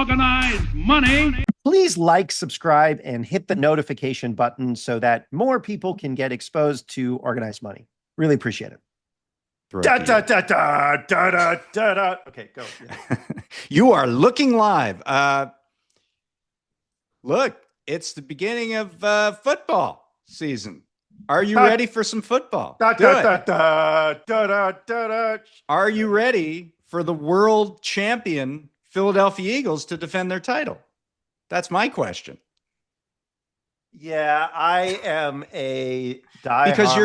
Organized money. Please like, subscribe, and hit the notification button so that more people can get exposed to organized money. Really appreciate it. Da, da, da, da, da, da, da, da. Okay, go. Yeah. You are looking live. Look, it's the beginning of football season. Are you ready for some football? Da, da, da, da, da, da, da, da. Are you ready for the world champion Philadelphia Eagles to defend their title? That's my question. Yeah, I am a diehard. Because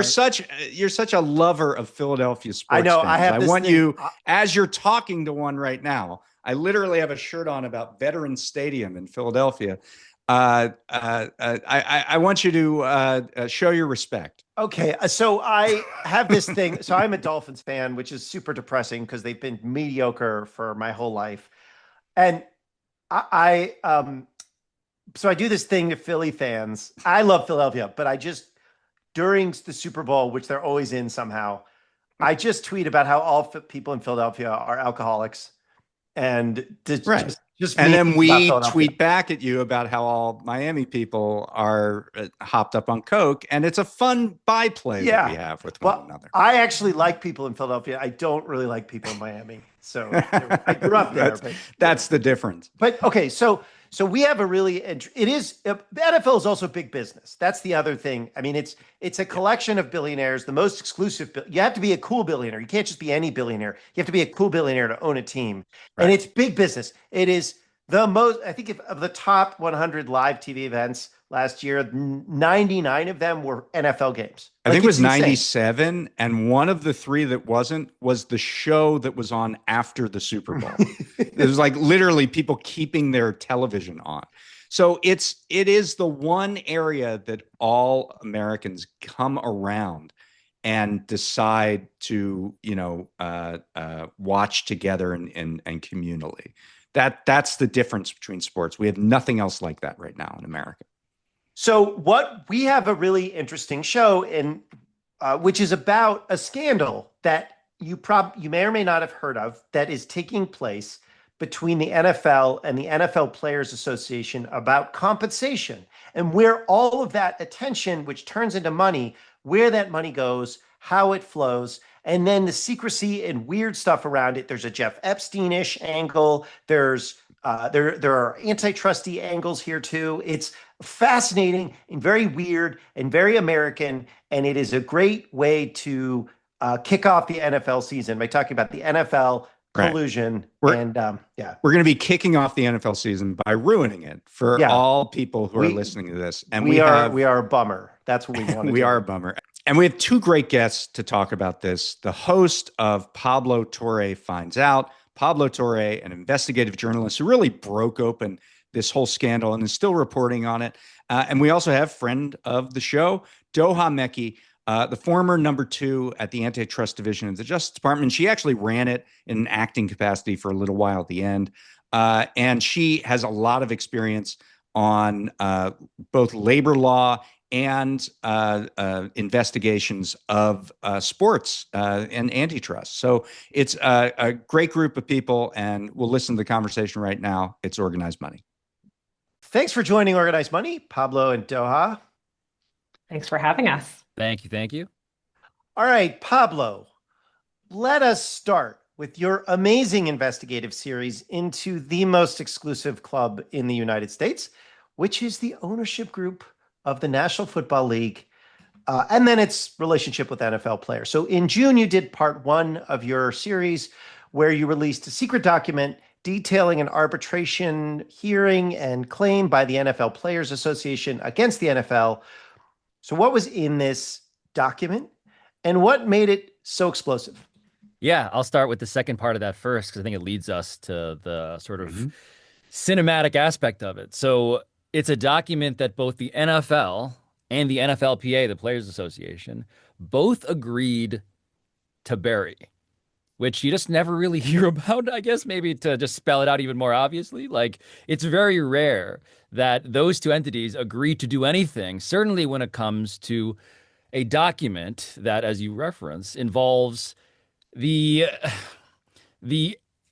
you're such a lover of Philadelphia sports. I know. Fans. I want you, as you're talking to one right now. I literally have a shirt on about Veterans Stadium in Philadelphia. I want you to show your respect. Okay, so I have this thing. So I'm a Dolphins fan, which is super depressing because they've been mediocre for my whole life, and so I do this thing to Philly fans. I love Philadelphia, but I just, during the Super Bowl, which they're always in somehow, I just tweet about how all people in Philadelphia are alcoholics. And just and then we tweet back at you about how all Miami people are hopped up on coke, and it's a fun byplay that we have with one another. I actually like people in Philadelphia. I don't really like people in Miami. So I grew up there. That's the difference. But okay, so we have a really, the NFL is also big business. That's the other thing. I mean, it's a collection of billionaires, the most exclusive. You have to be a cool billionaire. You can't just be any billionaire. You have to be a cool billionaire to own a team. Right. And it's big business. It is the most, I think of the top 100 live TV events last year, 99 of them were NFL games. I think it was 97. And one of the three that wasn't was the show that was on after the Super Bowl. It was like literally people keeping their television on. So it is the one area that all Americans come around and decide to, watch together and communally. That's the difference between sports. We have nothing else like that right now in America. So we have a really interesting show which is about a scandal that you may or may not have heard of that is taking place between the NFL and the NFL Players Association about compensation and where all of that attention, which turns into money, where that money goes, how it flows, and then the secrecy and weird stuff around it. There's a Jeff Epstein-ish angle. There's there are antitrusty angles here too. It's fascinating and very weird and very American, and it is a great way to kick off the NFL season by talking about the NFL collusion. Right. We're going to be kicking off the NFL season by ruining it for all people who are listening to this. And we are a bummer. That's what we want to do. We are a bummer. And we have two great guests to talk about this. The host of Pablo Torre Finds Out. Pablo Torre, an investigative journalist who really broke open this whole scandal and is still reporting on it. And we also have friend of the show, Doha Mekki, the former number 2 at the Antitrust Division of the Justice Department. She actually ran it in an acting capacity for a little while at the end. And she has a lot of experience on both labor law and investigations of sports and antitrust. So it's a great group of people, and we'll listen to the conversation right now. It's Organized Money. Thanks for joining Organized Money, Pablo and Doha. Thanks for having us. Thank you. Thank you. All right, Pablo, let us start with your amazing investigative series into the most exclusive club in the United States, which is the ownership group of the National Football League, and then its relationship with NFL players. So in June, you did part 1 of your series where you released a secret document detailing an arbitration hearing and claim by the NFL Players Association against the NFL. So what was in this document and what made it so explosive? Yeah, I'll start with the second part of that first, because I think it leads us to the sort of cinematic aspect of it. So it's a document that both the NFL and the NFLPA, the Players Association, both agreed to bury, which you just never really hear about, I guess, maybe to just spell it out even more obviously. Like, it's very rare that those two entities agree to do anything, certainly when it comes to a document that, as you reference, involves the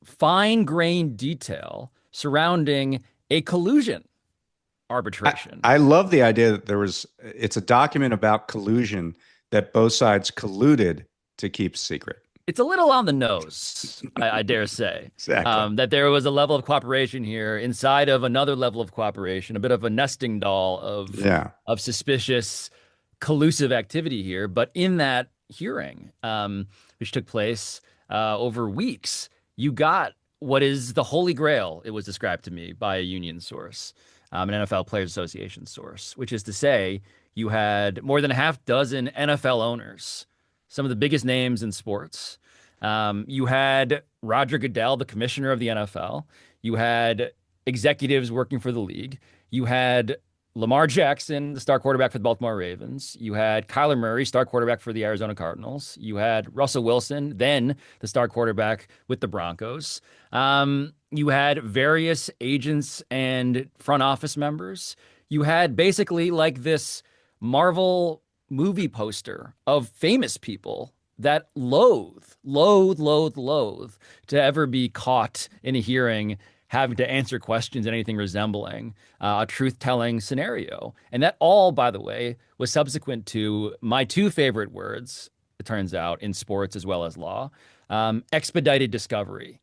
fine-grained detail surrounding a collusion arbitration. I love the idea that it's a document about collusion that both sides colluded to keep secret. It's a little on the nose, I dare say. Exactly. That there was a level of cooperation here inside of another level of cooperation, a bit of a nesting doll of suspicious, collusive activity here. But in that hearing, which took place over weeks, you got what is the holy grail, it was described to me by a union source, an NFL Players Association source, which is to say you had more than a half dozen NFL owners, some of the biggest names in sports. You had Roger Goodell, the commissioner of the NFL. You had executives working for the league. You had Lamar Jackson, the star quarterback for the Baltimore Ravens. You had Kyler Murray, star quarterback for the Arizona Cardinals. You had Russell Wilson, then the star quarterback with the Broncos. You had various agents and front office members. You had basically like this Marvel movie poster of famous people that loathe to ever be caught in a hearing having to answer questions in anything resembling a truth-telling scenario. And that all, by the way, was subsequent to my two favorite words, it turns out, in sports as well as law, expedited discovery,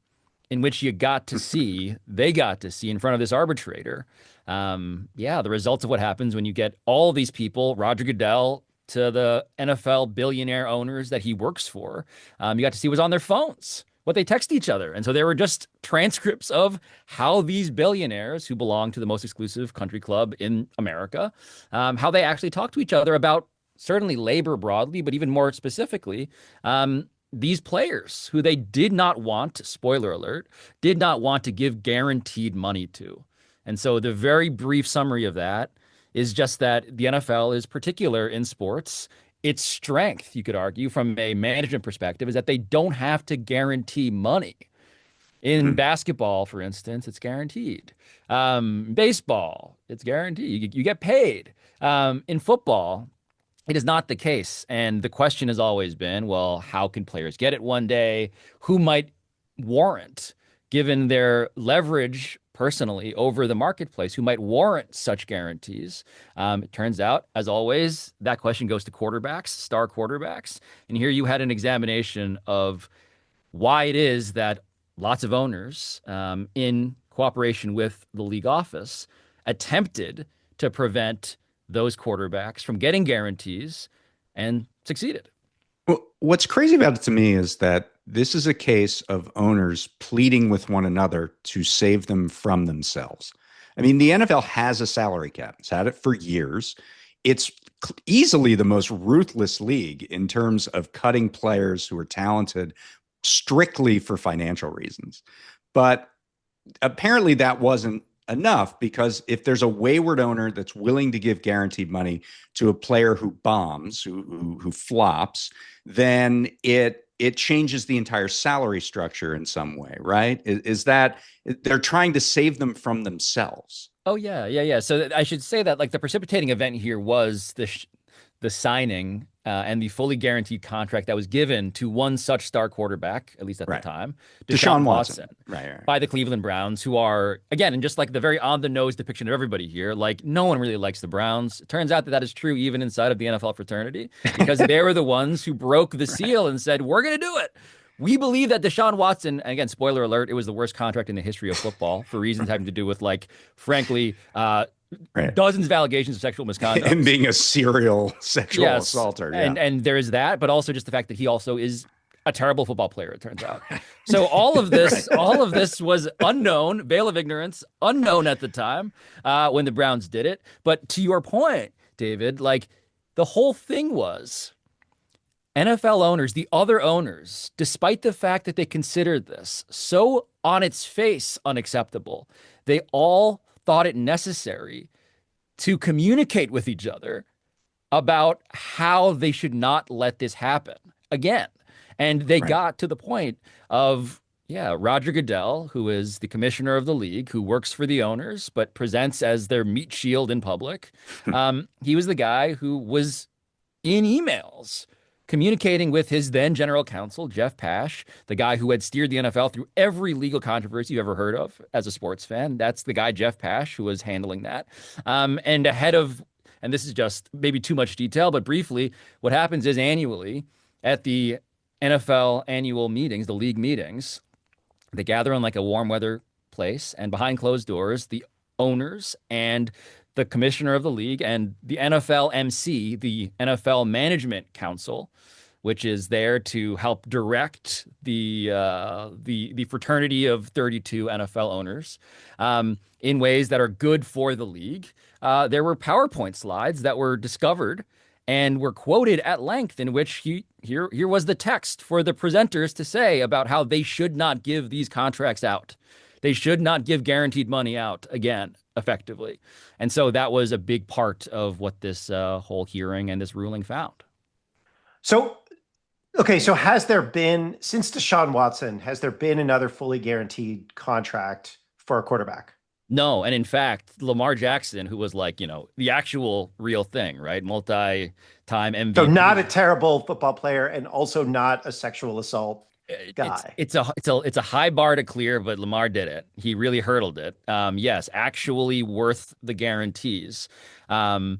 in which they got to see in front of this arbitrator, the results of what happens when you get all these people, Roger Goodell to the NFL billionaire owners that he works for. You got to see what was on their phones, what they text each other. And so there were just transcripts of how these billionaires who belong to the most exclusive country club in America, how they actually talk to each other about certainly labor broadly, but even more specifically, these players who they did not want, spoiler alert, did not want to give guaranteed money to. And so the very brief summary of that is just that the NFL is particular in sports. Its strength, you could argue, from a management perspective, is that they don't have to guarantee money. In basketball, for instance, it's guaranteed. Baseball, it's guaranteed. You get paid. In football, it is not the case. And the question has always been, well, how can players get it one day? Who might warrant, given their leverage personally over the marketplace, who might warrant such guarantees? It turns out, as always, that question goes to quarterbacks, star quarterbacks. And here you had an examination of why it is that lots of owners, in cooperation with the league office, attempted to prevent those quarterbacks from getting guarantees and succeeded. Well, what's crazy about it to me is that this is a case of owners pleading with one another to save them from themselves. I mean, the NFL has a salary cap. It's had it for years. It's easily the most ruthless league in terms of cutting players who are talented strictly for financial reasons. But apparently that wasn't enough, because if there's a wayward owner that's willing to give guaranteed money to a player who bombs, who flops, then it changes the entire salary structure in some way, right? Is that they're trying to save them from themselves? Oh yeah. So I should say that like the precipitating event here was the signing and the fully guaranteed contract that was given to one such star quarterback, at least at the time, Deshaun Watson, right, by the Cleveland Browns, who are, again, and just like the very on-the-nose depiction of everybody here, like no one really likes the Browns. It turns out that is true even inside of the NFL fraternity, because they were the ones who broke the seal and said, we're going to do it. We believe that Deshaun Watson, and again, spoiler alert, it was the worst contract in the history of football for reasons having to do with, like, frankly, dozens of allegations of sexual misconduct. And being a serial sexual assaulter. Yeah. And there is that, but also just the fact that he also is a terrible football player, it turns out. So all of this was unknown, veil of ignorance, unknown at the time when the Browns did it. But to your point, David, like the whole thing was NFL owners, the other owners, despite the fact that they considered this so on its face unacceptable, they all thought it necessary to communicate with each other about how they should not let this happen again. And they got to the point of, Roger Goodell, who is the commissioner of the league, who works for the owners, but presents as their meat shield in public. He was the guy who was in emails communicating with his then general counsel, Jeff Pash, the guy who had steered the NFL through every legal controversy you've ever heard of as a sports fan. That's the guy, Jeff Pash, who was handling that. And ahead of, and this is just maybe too much detail, but briefly, what happens is annually at the NFL annual meetings, the league meetings, they gather in like a warm weather place, and behind closed doors, the owners and the commissioner of the league and the NFL MC, the NFL Management Council, which is there to help direct the fraternity of 32 NFL owners in ways that are good for the league. There were PowerPoint slides that were discovered and were quoted at length, in which here was the text for the presenters to say about how they should not give these contracts out. They should not give guaranteed money out again, effectively. And so that was a big part of what this whole hearing and this ruling found. So, okay, so has there been, since Deshaun Watson, has there been another fully guaranteed contract for a quarterback? No, and in fact, Lamar Jackson, who was like, the actual real thing, right? Multi-time MVP. So not a terrible football player and also not a sexual assault guy. It's a high bar to clear, but Lamar did it. He really hurdled it. Yes, actually worth the guarantees. By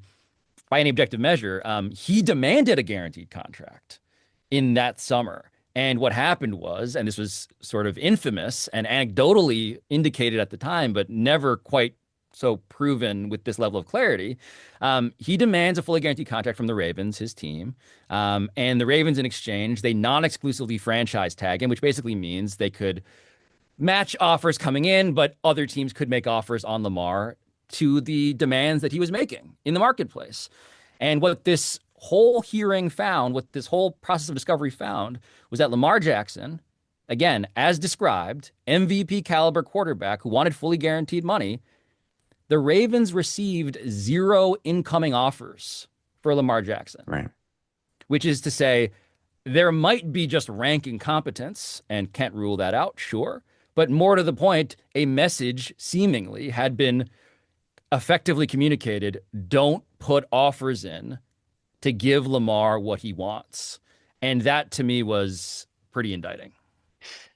any objective measure, he demanded a guaranteed contract in that summer. And what happened was, and this was sort of infamous and anecdotally indicated at the time, but never quite so proven with this level of clarity, he demands a fully guaranteed contract from the Ravens, his team. And the Ravens, in exchange, they non-exclusively franchise tag him, which basically means they could match offers coming in, but other teams could make offers on Lamar to the demands that he was making in the marketplace. And what this whole hearing found, what this whole process of discovery found, was that Lamar Jackson, again, as described, MVP caliber quarterback who wanted fully guaranteed money, the Ravens received 0 incoming offers for Lamar Jackson. Right. Which is to say, there might be just rank incompetence, and can't rule that out, sure. But more to the point, a message seemingly had been effectively communicated: don't put offers in to give Lamar what he wants. And that to me was pretty indicting.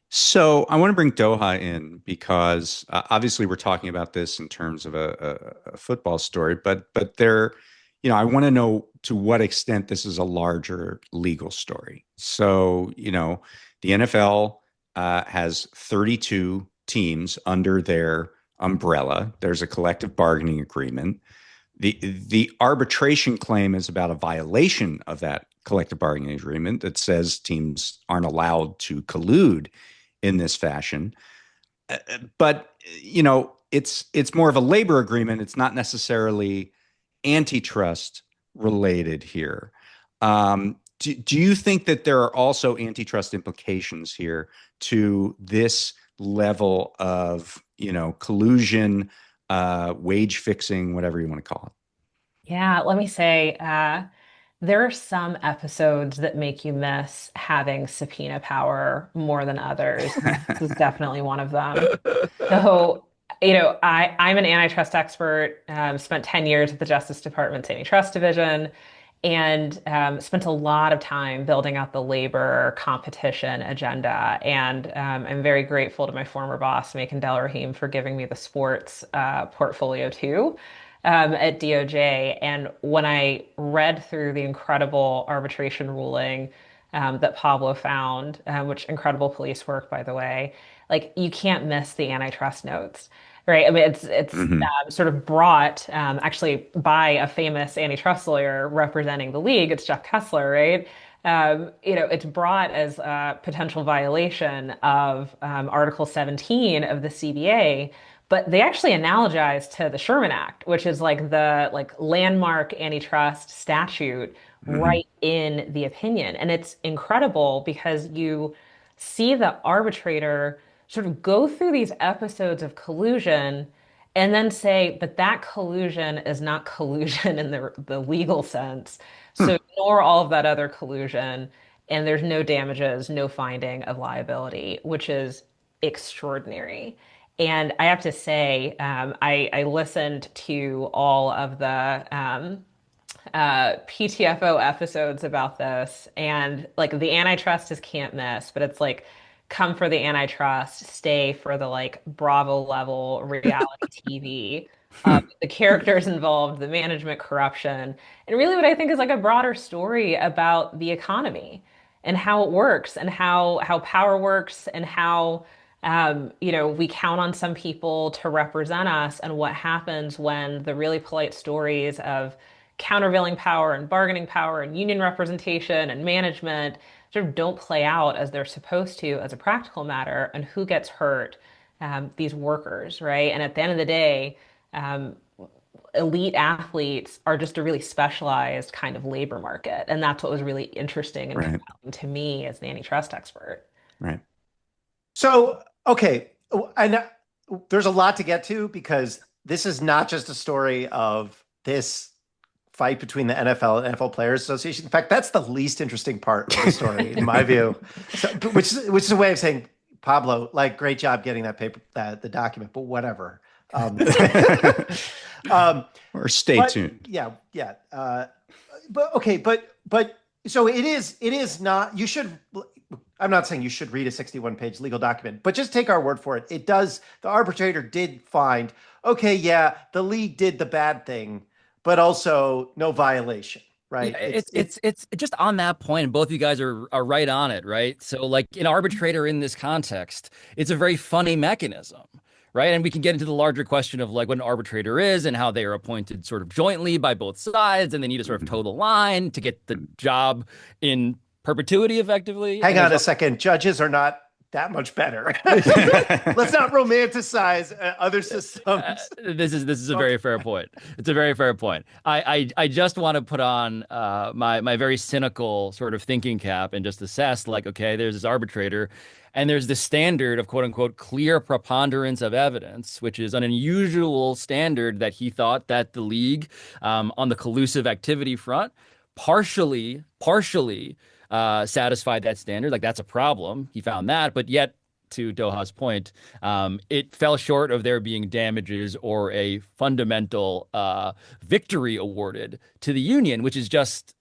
So I want to bring Doha in because obviously we're talking about this in terms of a football story, but there, I want to know to what extent this is a larger legal story. So, the NFL has 32 teams under their umbrella. There's a collective bargaining agreement. The arbitration claim is about a violation of that collective bargaining agreement that says teams aren't allowed to collude in this fashion. But, it's more of a labor agreement. It's not necessarily antitrust related here. Do you think that there are also antitrust implications here to this level of, collusion, wage fixing, whatever you want to call it? Yeah, let me say, there are some episodes that make you miss having subpoena power more than others. This is definitely one of them. So, I'm an antitrust expert, spent 10 years at the Justice Department's Antitrust Division, and spent a lot of time building out the labor competition agenda. And I'm very grateful to my former boss, Macon Delrahim, for giving me the sports portfolio too. At DOJ. And when I read through the incredible arbitration ruling that Pablo found, which incredible police work, by the way, like you can't miss the antitrust notes, right? I mean, it's sort of brought actually by a famous antitrust lawyer representing the league. It's Jeff Kessler, right? It's brought as a potential violation of Article 17 of the CBA. But they actually analogize to the Sherman Act, which is like the landmark antitrust statute right in the opinion. And it's incredible because you see the arbitrator sort of go through these episodes of collusion and then say, but that collusion is not collusion in the legal sense. So ignore all of that other collusion, and there's no damages, no finding of liability, which is extraordinary. And I have to say, I listened to all of the PTFO episodes about this, and like the antitrust is can't miss, but it's like come for the antitrust, stay for the like Bravo level reality TV. The characters involved, the management corruption, and really what I think is like a broader story about the economy and how it works and how power works and how we count on some people to represent us and what happens when the really polite stories of countervailing power and bargaining power and union representation and management sort of don't play out as they're supposed to as a practical matter, and who gets hurt, these workers, right? And at the end of the day, um, elite athletes are just a really specialized kind of labor market. And that's what was really interesting and Right. compelling to me as an antitrust expert. Right. So, okay, and there's a lot to get to because this is not just a story of this fight between the NFL and NFL Players Association. In fact, that's the least interesting part of the story, in my view. So, which is a way of saying, Pablo, like, great job getting that paper, the document, but whatever. Or stay tuned. Yeah. But okay, but so it is not. You should. I'm not saying you should read a 61-page legal document, but just take our word for it. It does. The arbitrator did find, okay, yeah, the league did the bad thing, but also no violation, right? Yeah, it's just on that point, and both of you guys are right on it, right? So like an arbitrator in this context, it's a very funny mechanism, right? And we can get into the larger question of like what an arbitrator is and how they are appointed sort of jointly by both sides, and they need to sort of toe the line to get the job in perpetuity effectively. Hang on a second. Judges are not that much better. Let's not romanticize other systems. This is a very fair point. It's a very fair point. I just want to put on my very cynical sort of thinking cap and just assess like, okay, there's this arbitrator and there's this standard of quote unquote clear preponderance of evidence, which is an unusual standard that he thought that the league on the collusive activity front partially satisfied that standard. Like that's a problem. He found that, but yet to Doha's point, it fell short of there being damages or a fundamental victory awarded to the union, which is just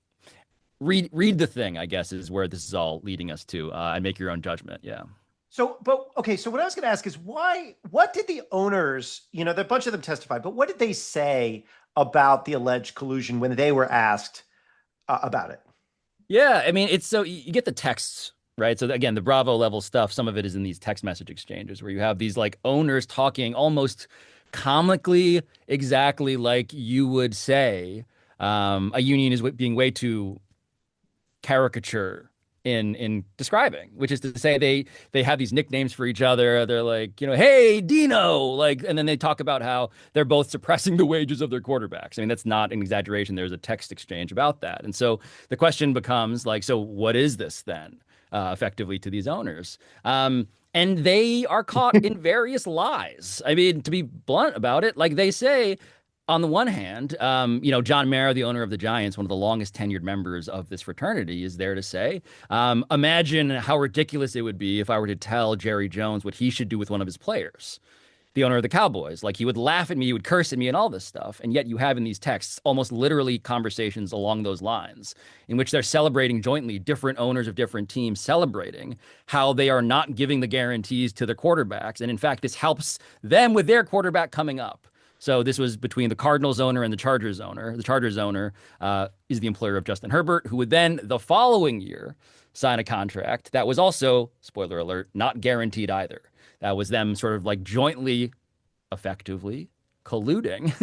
read the thing, I guess, is where this is all leading us to, and make your own judgment. Yeah. So, but okay, so what I was going to ask is what did the owners, a bunch of them testified, but what did they say about the alleged collusion when they were asked about it? Yeah, I mean, it's so you get the texts, right? So again, the Bravo level stuff, some of it is in these text message exchanges where you have these like owners talking almost comically exactly like you would say a union is being way too caricature in describing, which is to say they have these nicknames for each other. They're like, hey, Dino, like, and then they talk about how they're both suppressing the wages of their quarterbacks. I mean, that's not an exaggeration. There's a text exchange about that. And so the question becomes like, so what is this then, effectively to these owners? And they are caught in various lies. I mean, to be blunt about it, like they say, on the one hand, John Mara, the owner of the Giants, one of the longest tenured members of this fraternity, is there to say, imagine how ridiculous it would be if I were to tell Jerry Jones what he should do with one of his players, the owner of the Cowboys. Like he would laugh at me, he would curse at me and all this stuff. And yet you have in these texts almost literally conversations along those lines in which they're celebrating jointly, different owners of different teams celebrating how they are not giving the guarantees to their quarterbacks. And in fact, this helps them with their quarterback coming up. So this was between the Cardinals owner and the Chargers owner. The Chargers owner is the employer of Justin Herbert, who would then the following year sign a contract that was also, spoiler alert, not guaranteed either. That was them sort of like jointly, effectively colluding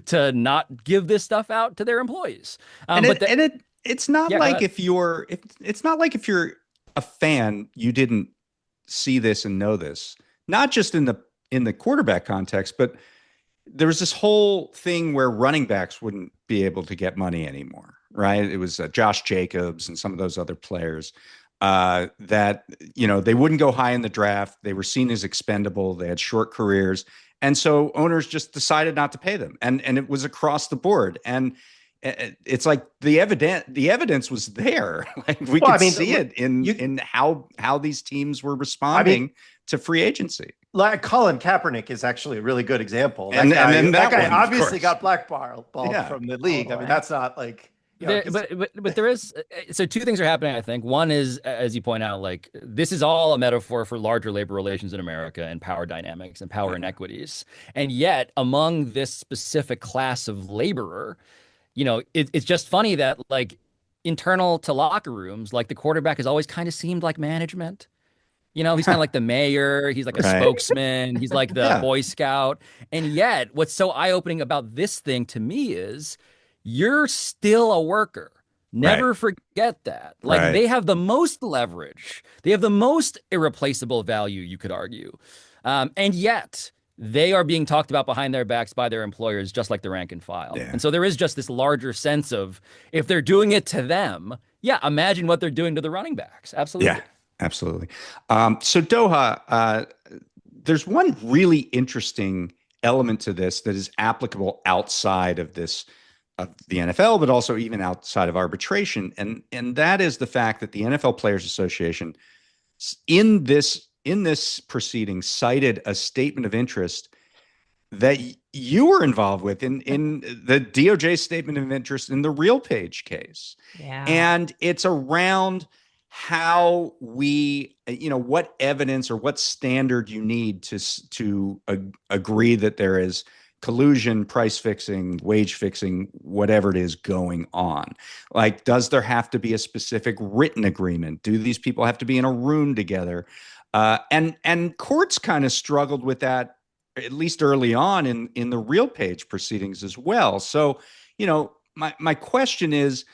to not give this stuff out to their employees. It's not like if you're a fan, you didn't see this and know this. Not just in the quarterback context, but there was this whole thing where running backs wouldn't be able to get money anymore, right? It was Josh Jacobs and some of those other players that, they wouldn't go high in the draft. They were seen as expendable. They had short careers. And so owners just decided not to pay them. And it was across the board. And, it's like the evidence was there. Like we Well, I could mean, see it you, in how these teams were I mean, responding to free agency. like Colin Kaepernick is actually a really good example. And then That that guy one, of obviously course. got blackballed Yeah, from the league. I mean, Totally. that's not like, There, he's but there is so two things are happening, I think. One is, as you point out, like this is all a metaphor for larger labor relations in America and power dynamics and power inequities. And yet, among this specific class of laborer, it's just funny that like internal to locker rooms, like the quarterback has always kind of seemed like management. He's kind of like the mayor. He's like a right. spokesman. He's like the Yeah, Boy Scout. And yet, what's so eye-opening about this thing to me is you're still a worker. right, Never forget that. Like right. they have the most leverage. They have the most irreplaceable value, you could argue. And yet, they are being talked about behind their backs by their employers, just like the rank and file. Yeah, And so there is just this larger sense of if they're doing it to them, yeah, imagine what they're doing to the running backs. yeah, Absolutely. absolutely. So Doha, there's one really interesting element to this that is applicable outside of this of the NFL, but also even outside of arbitration, and that is the fact that the NFL Players Association in this proceeding cited a statement of interest that you were involved with in the DOJ statement of interest in the RealPage case. Yeah. And it's around how what evidence or what standard you need to agree that there is collusion, price fixing, wage fixing, whatever it is going on. Like, does there have to be a specific written agreement? Do these people have to be in a room together? And courts kind of struggled with that, at least early on in the RealPage proceedings as well. So, my question is,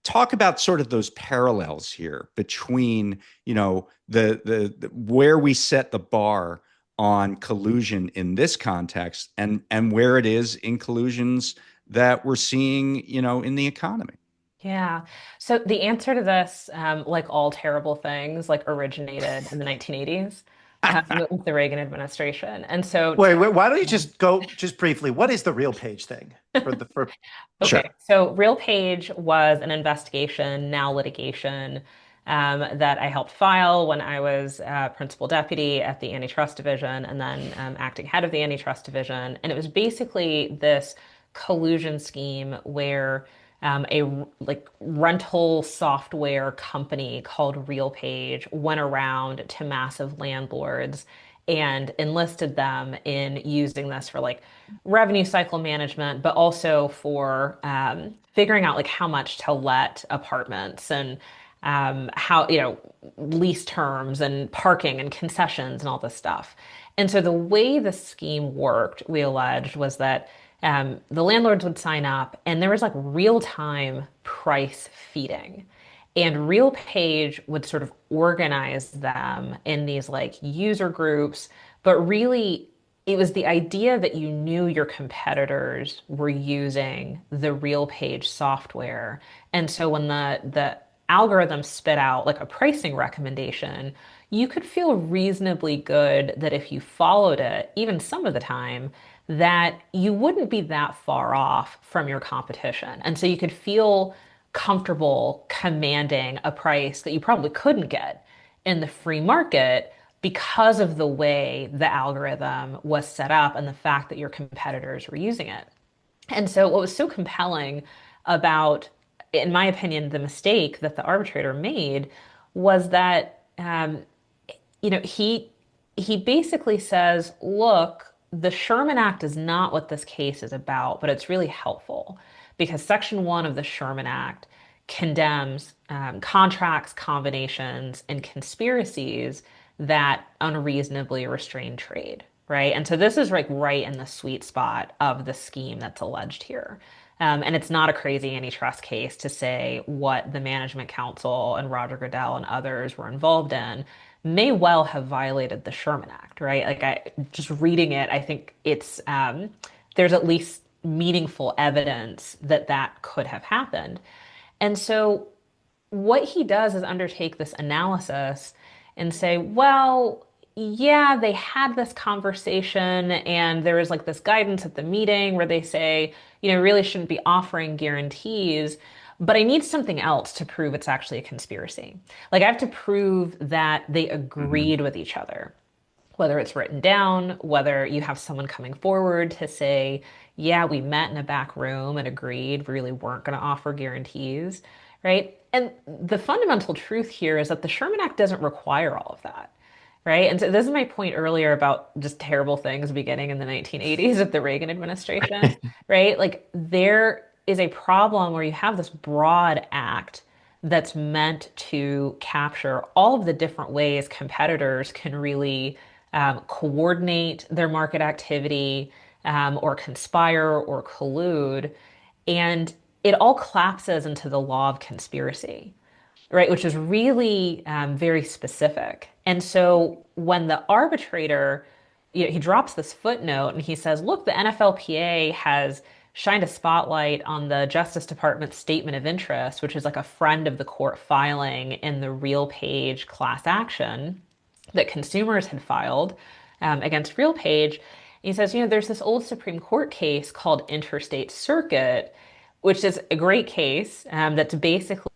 talk about sort of those parallels here between, the where we set the bar on collusion in this context and where it is in collusions that we're seeing, in the economy. Yeah. So the answer to this, like all terrible things, like originated in the 1980s with the Reagan administration. And so, wait, why don't you just go just briefly? What is the real page thing for Sure. okay, so RealPage was an investigation, now litigation, that I helped file when I was principal deputy at the Antitrust Division and then acting head of the Antitrust Division. And it was basically this collusion scheme where a like rental software company called RealPage went around to massive landlords and enlisted them in using this for like revenue cycle management, but also for figuring out like how much to let apartments and how, lease terms and parking and concessions and all this stuff. And so the way the scheme worked, we alleged, was that the landlords would sign up and there was like real time price feeding. And RealPage would sort of organize them in these like user groups, but really it was the idea that you knew your competitors were using the RealPage software. And so when the algorithm spit out like a pricing recommendation, you could feel reasonably good that if you followed it, even some of the time, that you wouldn't be that far off from your competition. And so you could feel comfortable commanding a price that you probably couldn't get in the free market because of the way the algorithm was set up and the fact that your competitors were using it. And so what was so compelling about, in my opinion, the mistake that the arbitrator made was that, he basically says, look, the Sherman Act is not what this case is about, but it's really helpful because Section 1 of the Sherman Act condemns contracts, combinations, and conspiracies that unreasonably restrain trade, right? And so this is like right in the sweet spot of the scheme that's alleged here. And it's not a crazy antitrust case to say what the Management Council and Roger Goodell and others were involved in may well have violated the Sherman Act, right? Like just reading it, I think it's there's at least meaningful evidence that that could have happened. And so what he does is undertake this analysis and say, well, yeah, they had this conversation, and there was like this guidance at the meeting where they say, really shouldn't be offering guarantees, but I need something else to prove it's actually a conspiracy. Like, I have to prove that they Hmm. agreed with each other, whether it's written down, whether you have someone coming forward to say, yeah, we met in a back room and agreed we really weren't going to offer guarantees, right? And the fundamental truth here is that the Sherman Act doesn't require all of that. Right. And so this is my point earlier about just terrible things beginning in the 1980s of the Reagan administration, right? Like there is a problem where you have this broad act that's meant to capture all of the different ways competitors can really coordinate their market activity, or conspire or collude. And it all collapses into the law of conspiracy, right? Which is really very specific. And so when the arbitrator, he drops this footnote and he says, look, the NFLPA has shined a spotlight on the Justice Department's statement of interest, which is like a friend of the court filing in the Real Page class action that consumers had filed against RealPage. And he says, there's this old Supreme Court case called Interstate Circuit, which is a great case that's basically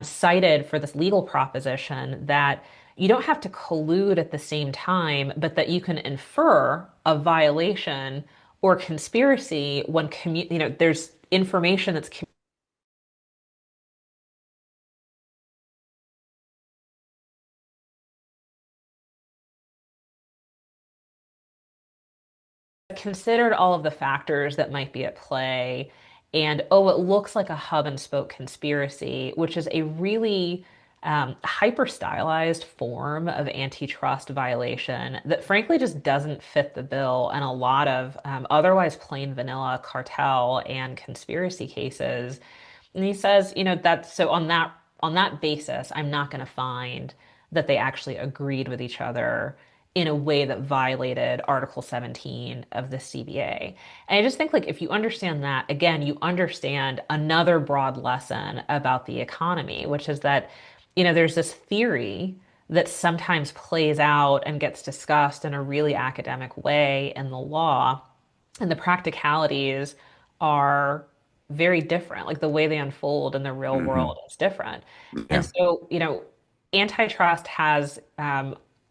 cited for this legal proposition that you don't have to collude at the same time, but that you can infer a violation or conspiracy when there's information that's considered all of the factors that might be at play. And oh, it looks like a hub and spoke conspiracy, which is a really hyper stylized form of antitrust violation that frankly just doesn't fit the bill in a lot of otherwise plain vanilla cartel and conspiracy cases. And he says, that so on that basis, I'm not going to find that they actually agreed with each other in a way that violated Article 17 of the CBA. And I just think like if you understand that, again, you understand another broad lesson about the economy, which is that, there's this theory that sometimes plays out and gets discussed in a really academic way in the law, and the practicalities are very different. Like the way they unfold in the real Hmm. world is different. And Yeah. so, antitrust has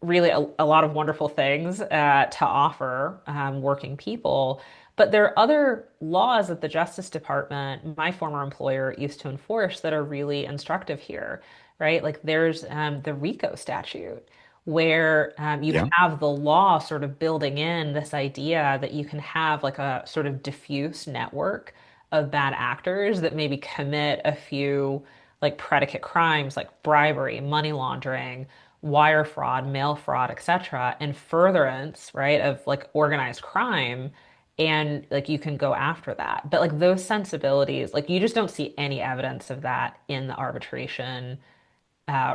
really a lot of wonderful things to offer working people. But there are other laws that the Justice Department, my former employer, used to enforce that are really instructive here, right? Like there's the RICO statute, where you Yeah. have the law sort of building in this idea that you can have like a sort of diffuse network of bad actors that maybe commit a few like predicate crimes like bribery, money laundering, wire fraud, mail fraud, etc., in furtherance, right, of like organized crime. And like you can go after that. But like those sensibilities, like you just don't see any evidence of that in the arbitration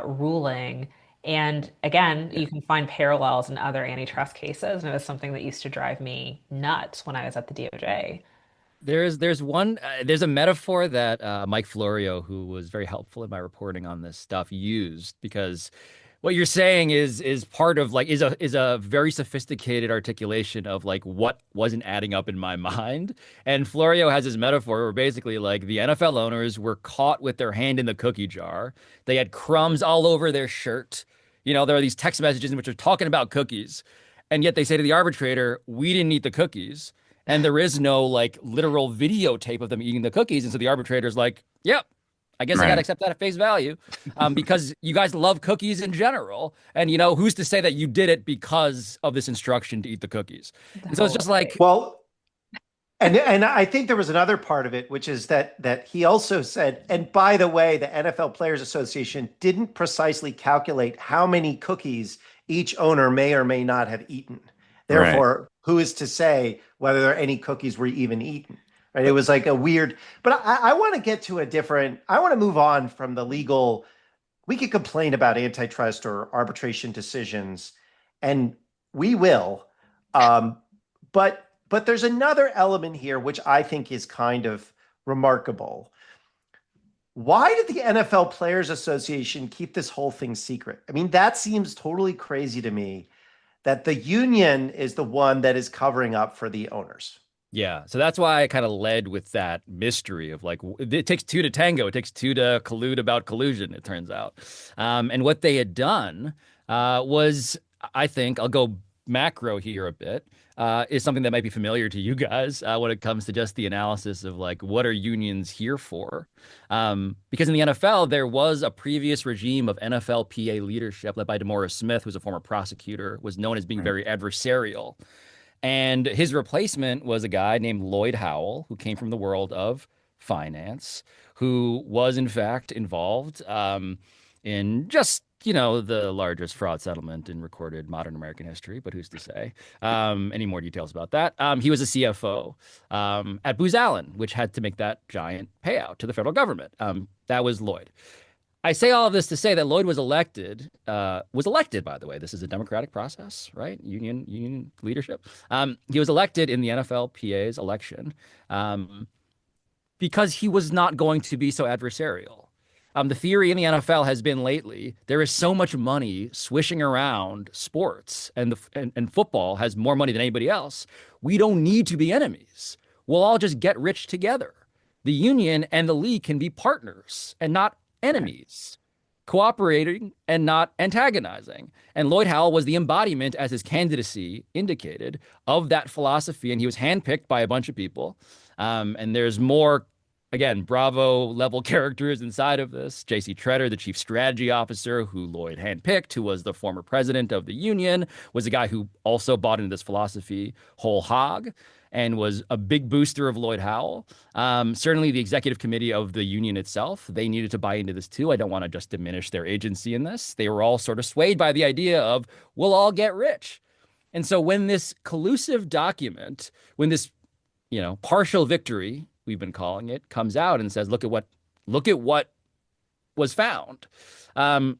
ruling. And again, Yeah. you can find parallels in other antitrust cases. And it was something that used to drive me nuts when I was at the DOJ. There's a metaphor that Mike Florio, who was very helpful in my reporting on this stuff, used because what you're saying is part of like is a very sophisticated articulation of like what wasn't adding up in my mind. And Florio has his metaphor where basically like the NFL owners were caught with their hand in the cookie jar. They had crumbs all over their shirt. There are these text messages in which are talking about cookies. And yet they say to the arbitrator, we didn't eat the cookies. And there is no like literal videotape of them eating the cookies. And so the arbitrator's like, yep, I guess I got to Right. accept that at face value, because you guys love cookies in general. And, who's to say that you did it because of this instruction to eat the cookies? And so it's just Totally. like, Well, and I think there was another part of it, which is that he also said, and by the way, the NFL Players Association didn't precisely calculate how many cookies each owner may or may not have eaten. Right. Therefore, who is to say whether any cookies were even eaten? Right? It was like a weird, but I want to get to a different, I want to move on from the legal. We could complain about antitrust or arbitration decisions, and we will. Um, but there's another element here which I think is kind of remarkable. Why did the NFL Players Association keep this whole thing secret? I mean, that seems totally crazy to me that the union is the one that is covering up for the owners. Yeah, so that's why I kind of led with that mystery of like it takes two to tango. It takes two to collude about collusion, it turns out. And what they had done was, I think, I'll go macro here a bit, is something that might be familiar to you guys when it comes to just the analysis of like what are unions here for? Because in the NFL, there was a previous regime of NFLPA leadership led by DeMaurice Smith, who's a former prosecutor, was known as being very adversarial. And his replacement was a guy named Lloyd Howell, who came from the world of finance, who was in fact involved in just, the largest fraud settlement in recorded modern American history. But who's to say? Any more details about that? He was a CFO at Booz Allen, which had to make that giant payout to the federal government. That was Lloyd. I say all of this to say that Lloyd was elected, by the way. This is a democratic process, right? Union leadership. He was elected in the NFLPA's election because he was not going to be so adversarial. The theory in the NFL has been lately, there is so much money swishing around sports, and football has more money than anybody else. We don't need to be enemies. We'll all just get rich together. The union and the league can be partners and not enemies, cooperating and not antagonizing. And Lloyd Howell was the embodiment, as his candidacy indicated, of that philosophy. And he was handpicked by a bunch of people. And there's more, again, Bravo level characters inside of this. J.C. Tretter, the chief strategy officer, who Lloyd handpicked, who was the former president of the union, was a guy who also bought into this philosophy whole hog and was a big booster of Lloyd Howell. Certainly the executive committee of the union itself, they needed to buy into this too. I don't want to just diminish their agency in this. They were all sort of swayed by the idea of, we'll all get rich. And so when this collusive document, when this, partial victory, we've been calling it, comes out and says, look at what was found. On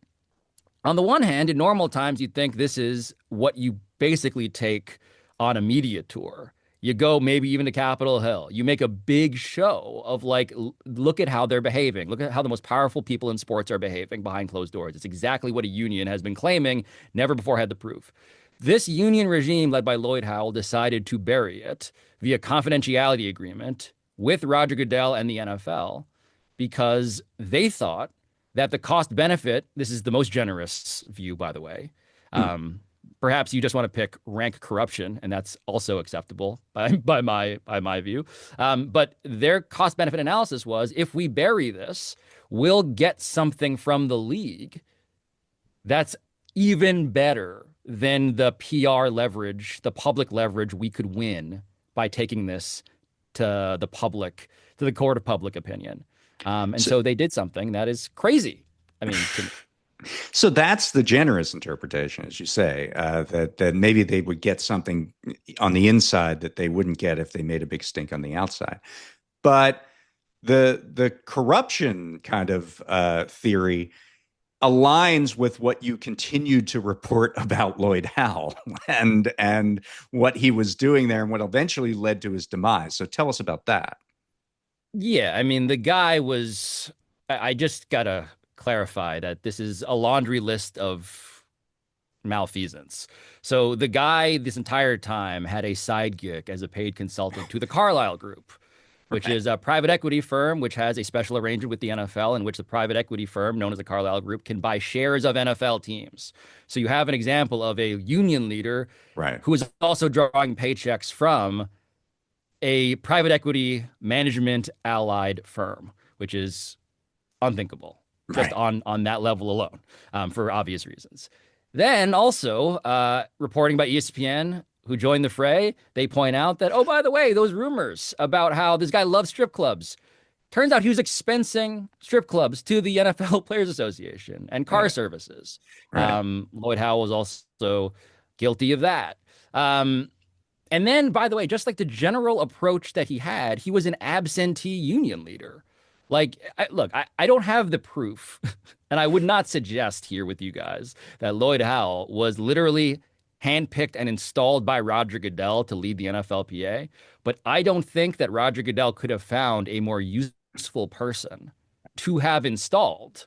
the one hand, in normal times, you'd think this is what you basically take on a media tour. You go maybe even to Capitol Hill. You make a big show of like, look at how they're behaving. Look at how the most powerful people in sports are behaving behind closed doors. It's exactly what a union has been claiming, never before had the proof. This union regime led by Lloyd Howell decided to bury it via confidentiality agreement with Roger Goodell and the NFL because they thought that the cost benefit, this is the most generous view, by the way, perhaps you just want to pick rank corruption, and that's also acceptable by my view. But their cost benefit analysis was, if we bury this, we'll get something from the league that's even better than the PR leverage, the public leverage we could win by taking this to the public, to the court of public opinion. So they did something that is crazy. I mean, so that's the generous interpretation, as you say, that maybe they would get something on the inside that they wouldn't get if they made a big stink on the outside. But the corruption kind of theory aligns with what you continued to report about Lloyd Howell and what he was doing there and what eventually led to his demise. So tell us about that. Yeah, I mean, the guy was, I just gotta clarify that this is a laundry list of malfeasance. So the guy this entire time had a side gig as a paid consultant to the Carlyle Group, which is a private equity firm which has a special arrangement with the NFL in which the private equity firm known as the Carlyle Group can buy shares of NFL teams. So you have an example of a union leader who is also drawing paychecks from a private equity management allied firm, which is unthinkable. Just on that level alone, for obvious reasons. Then also, reporting by ESPN, who joined the fray, they point out that, oh, by the way, those rumors about how this guy loves strip clubs, turns out he was expensing strip clubs to the NFL Players Association and car services. Lloyd Howell was also guilty of that. And then, by the way, just like the general approach that he was an absentee union leader. Like, I don't have the proof, and I would not suggest here with you guys that Lloyd Howell was literally handpicked and installed by Roger Goodell to lead the NFLPA. But I don't think that Roger Goodell could have found a more useful person to have installed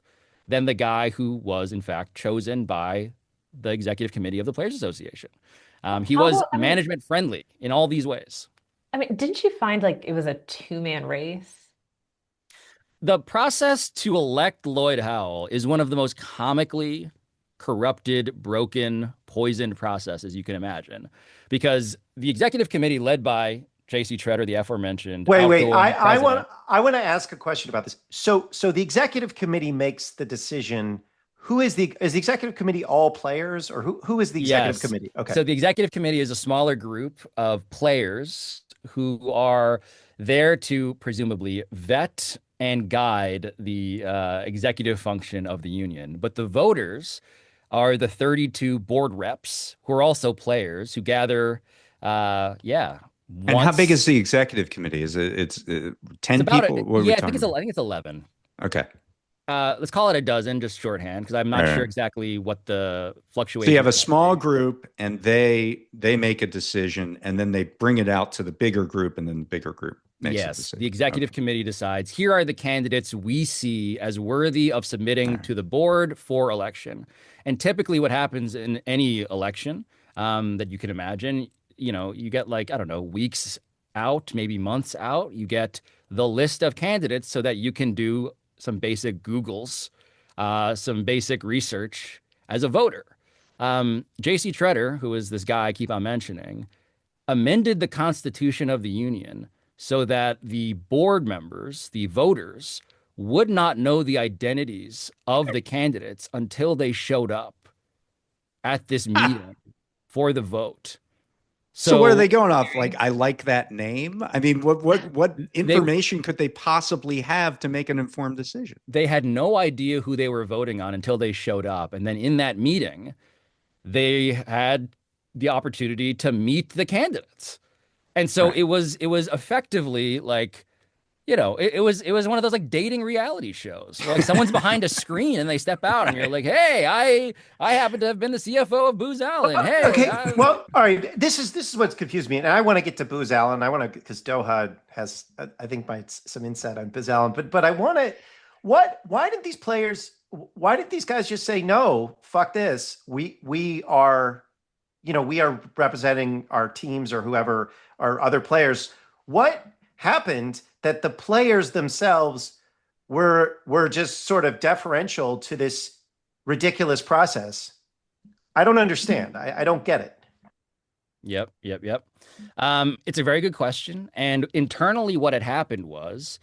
than the guy who was in fact chosen by the executive committee of the Players Association. He was management friendly in all these ways. I mean, didn't you find like it was a two-man race? The process to elect Lloyd Howell is one of the most comically corrupted, broken, poisoned processes you can imagine. Because the executive committee led by J.C. Treader, the aforementioned. Wait. I want to ask a question about this. So the executive committee makes the decision. Who is the executive committee all players, or who is the executive committee? Okay. So the executive committee is a smaller group of players who are there to presumably vet and guide the executive function of the union. But the voters are the 32 board reps who are also players who gather, And how big is the executive committee? Is it's 10 people? I think it's 11. Okay. Let's call it a dozen, just shorthand, because I'm not sure exactly what the fluctuation. So you have a small group, and they make a decision, and then they bring it out to the bigger group, and then the bigger group makes a decision. The executive committee decides, here are the candidates we see as worthy of submitting to the board for election. And typically what happens in any election that you can imagine, you get like, I don't know, weeks out, maybe months out, you get the list of candidates so that you can do some basic Googles, some basic research as a voter. J.C. Treader, who is this guy I keep on mentioning, amended the Constitution of the Union so that the board members, the voters, would not know the identities of the candidates until they showed up at this meeting for the vote. So what are they going off? Like, I like that name. I mean, what information could they possibly have to make an informed decision? They had no idea who they were voting on until they showed up. And then in that meeting, they had the opportunity to meet the candidates. And so it was effectively like, it was one of those like dating reality shows where like someone's behind a screen and they step out and you're like, hey, I happen to have been the CFO of Booz Allen. Hey, okay. Well, all right. This is what's confused me, and I want to get to Booz Allen. I want to, because Doha has, I think, some insight on Booz Allen. But I want to. Why did these players? Why did these guys just say no? Fuck this. We are, we are representing our teams or whoever our other players. What happened that the players themselves were just sort of deferential to this ridiculous process? I don't understand. I don't get it. Yep. It's a very good question. And internally what had happened was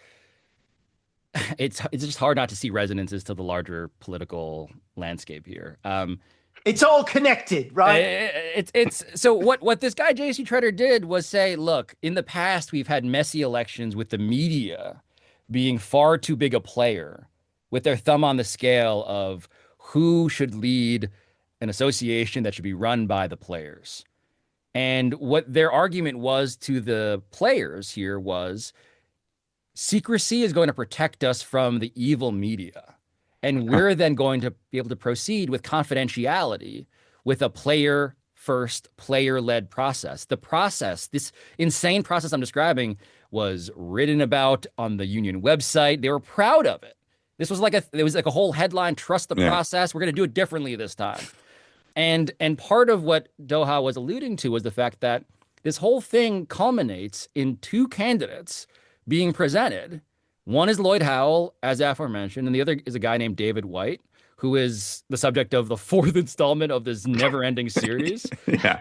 it's just hard not to see resonances to the larger political landscape here. It's all connected, right? It's so what this guy J.C. Treader did was say, look, in the past we've had messy elections with the media being far too big a player with their thumb on the scale of who should lead an association that should be run by the players. And what their argument was to the players here was secrecy is going to protect us from the evil media. And we're then going to be able to proceed with confidentiality with a player-first, player-led process. The process, this insane process I'm describing, was written about on the union website. They were proud of it. This was like a whole headline, trust the process. We're going to do it differently this time. And part of what Doha was alluding to was the fact that this whole thing culminates in two candidates being presented. One is Lloyd Howell, as aforementioned, and the other is a guy named David White, who is the subject of the fourth installment of this never-ending series.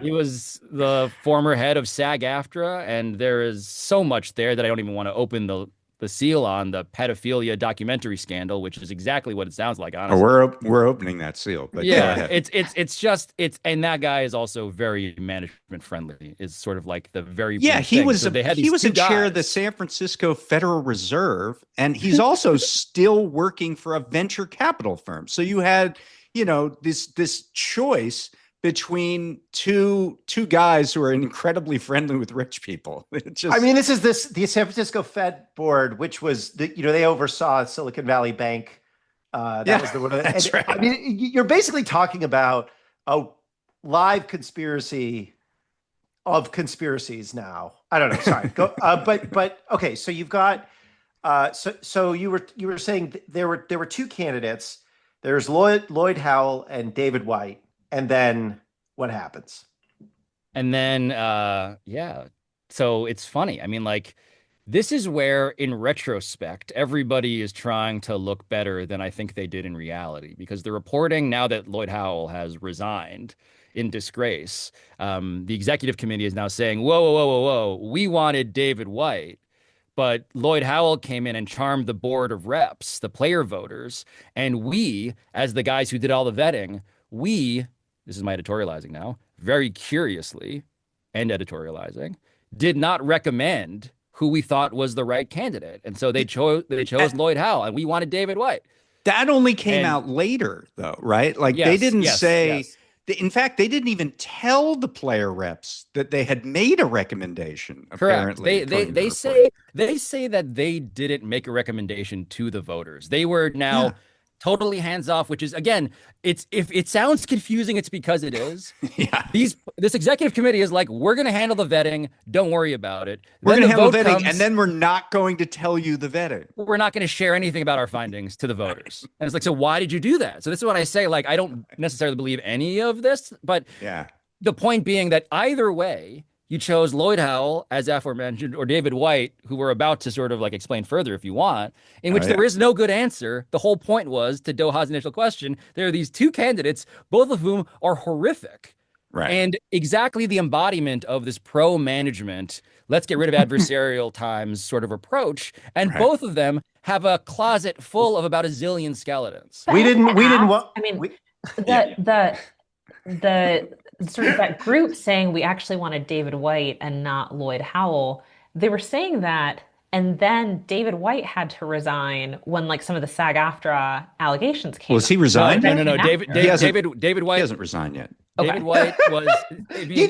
He was the former head of SAG-AFTRA, and there is so much there that I don't even want to open the seal on the pedophilia documentary scandal, which is exactly what it sounds like, honestly. We're opening that seal. But yeah, and that guy is also very management friendly. Is sort of like the very he was a chair of the San Francisco Federal Reserve, and he's also still working for a venture capital firm. So you had this choice between two guys who are incredibly friendly with rich people. This is the San Francisco Fed board, which was they oversaw Silicon Valley Bank. That was the one. That's right. I mean, you're basically talking about a live conspiracy of conspiracies now. I don't know. Sorry. Go. But okay. So you've got So you were saying there were two candidates. There's Lloyd Howell and David White, and then what happens? And then, yeah. So it's funny. I mean, like, this is where, in retrospect, everybody is trying to look better than I think they did in reality, because the reporting, now that Lloyd Howell has resigned in disgrace, the executive committee is now saying, whoa, whoa, whoa, whoa, whoa, we wanted David White. But Lloyd Howell came in and charmed the board of reps, the player voters. And we, as the guys who did all the vetting, we, this is my editorializing now, very curiously and editorializing, did not recommend who we thought was the right candidate. And so they chose Lloyd Howell, and we wanted David White. That only came And out later, though, right? Like they yes, didn't yes, say. yes. In fact, they didn't even tell the player reps that they had made a recommendation. Correct. Apparently, They according to the they report. say that they didn't make a recommendation to the voters. They were Yeah. now totally hands off, which is, again, it's, if it sounds confusing, it's because it is. Yeah. This executive committee is like, we're going to handle the vetting. Don't worry about it. We're Then going to the handle vote vetting, comes, and then we're not going to tell you the vetting. we're not going to share anything about our findings to the voters. And it's like, so why did you do that? So this is what I say. Like, I don't necessarily believe any of this, but Yeah. the point being that either way, you chose Lloyd Howell, as aforementioned, or David White, who we're about to sort of like explain further if you want, in which Oh, yeah. there is no good answer. The whole point was, to Doha's initial question, there are these two candidates, both of whom are horrific. Right. And exactly the embodiment of this pro-management, let's get rid of adversarial times sort of approach. And Right. both of them have a closet full of about a zillion skeletons. But We I have didn't to we didn't ask, want I mean, we, the sort of that group saying we actually wanted David White and not Lloyd Howell, they were saying that, and then David White had to resign when like some of the SAG-AFTRA allegations came Was he up. resigned? No, no, no. Came David, after. He hasn't- David He White. hasn't resigned yet. David Okay. White was. he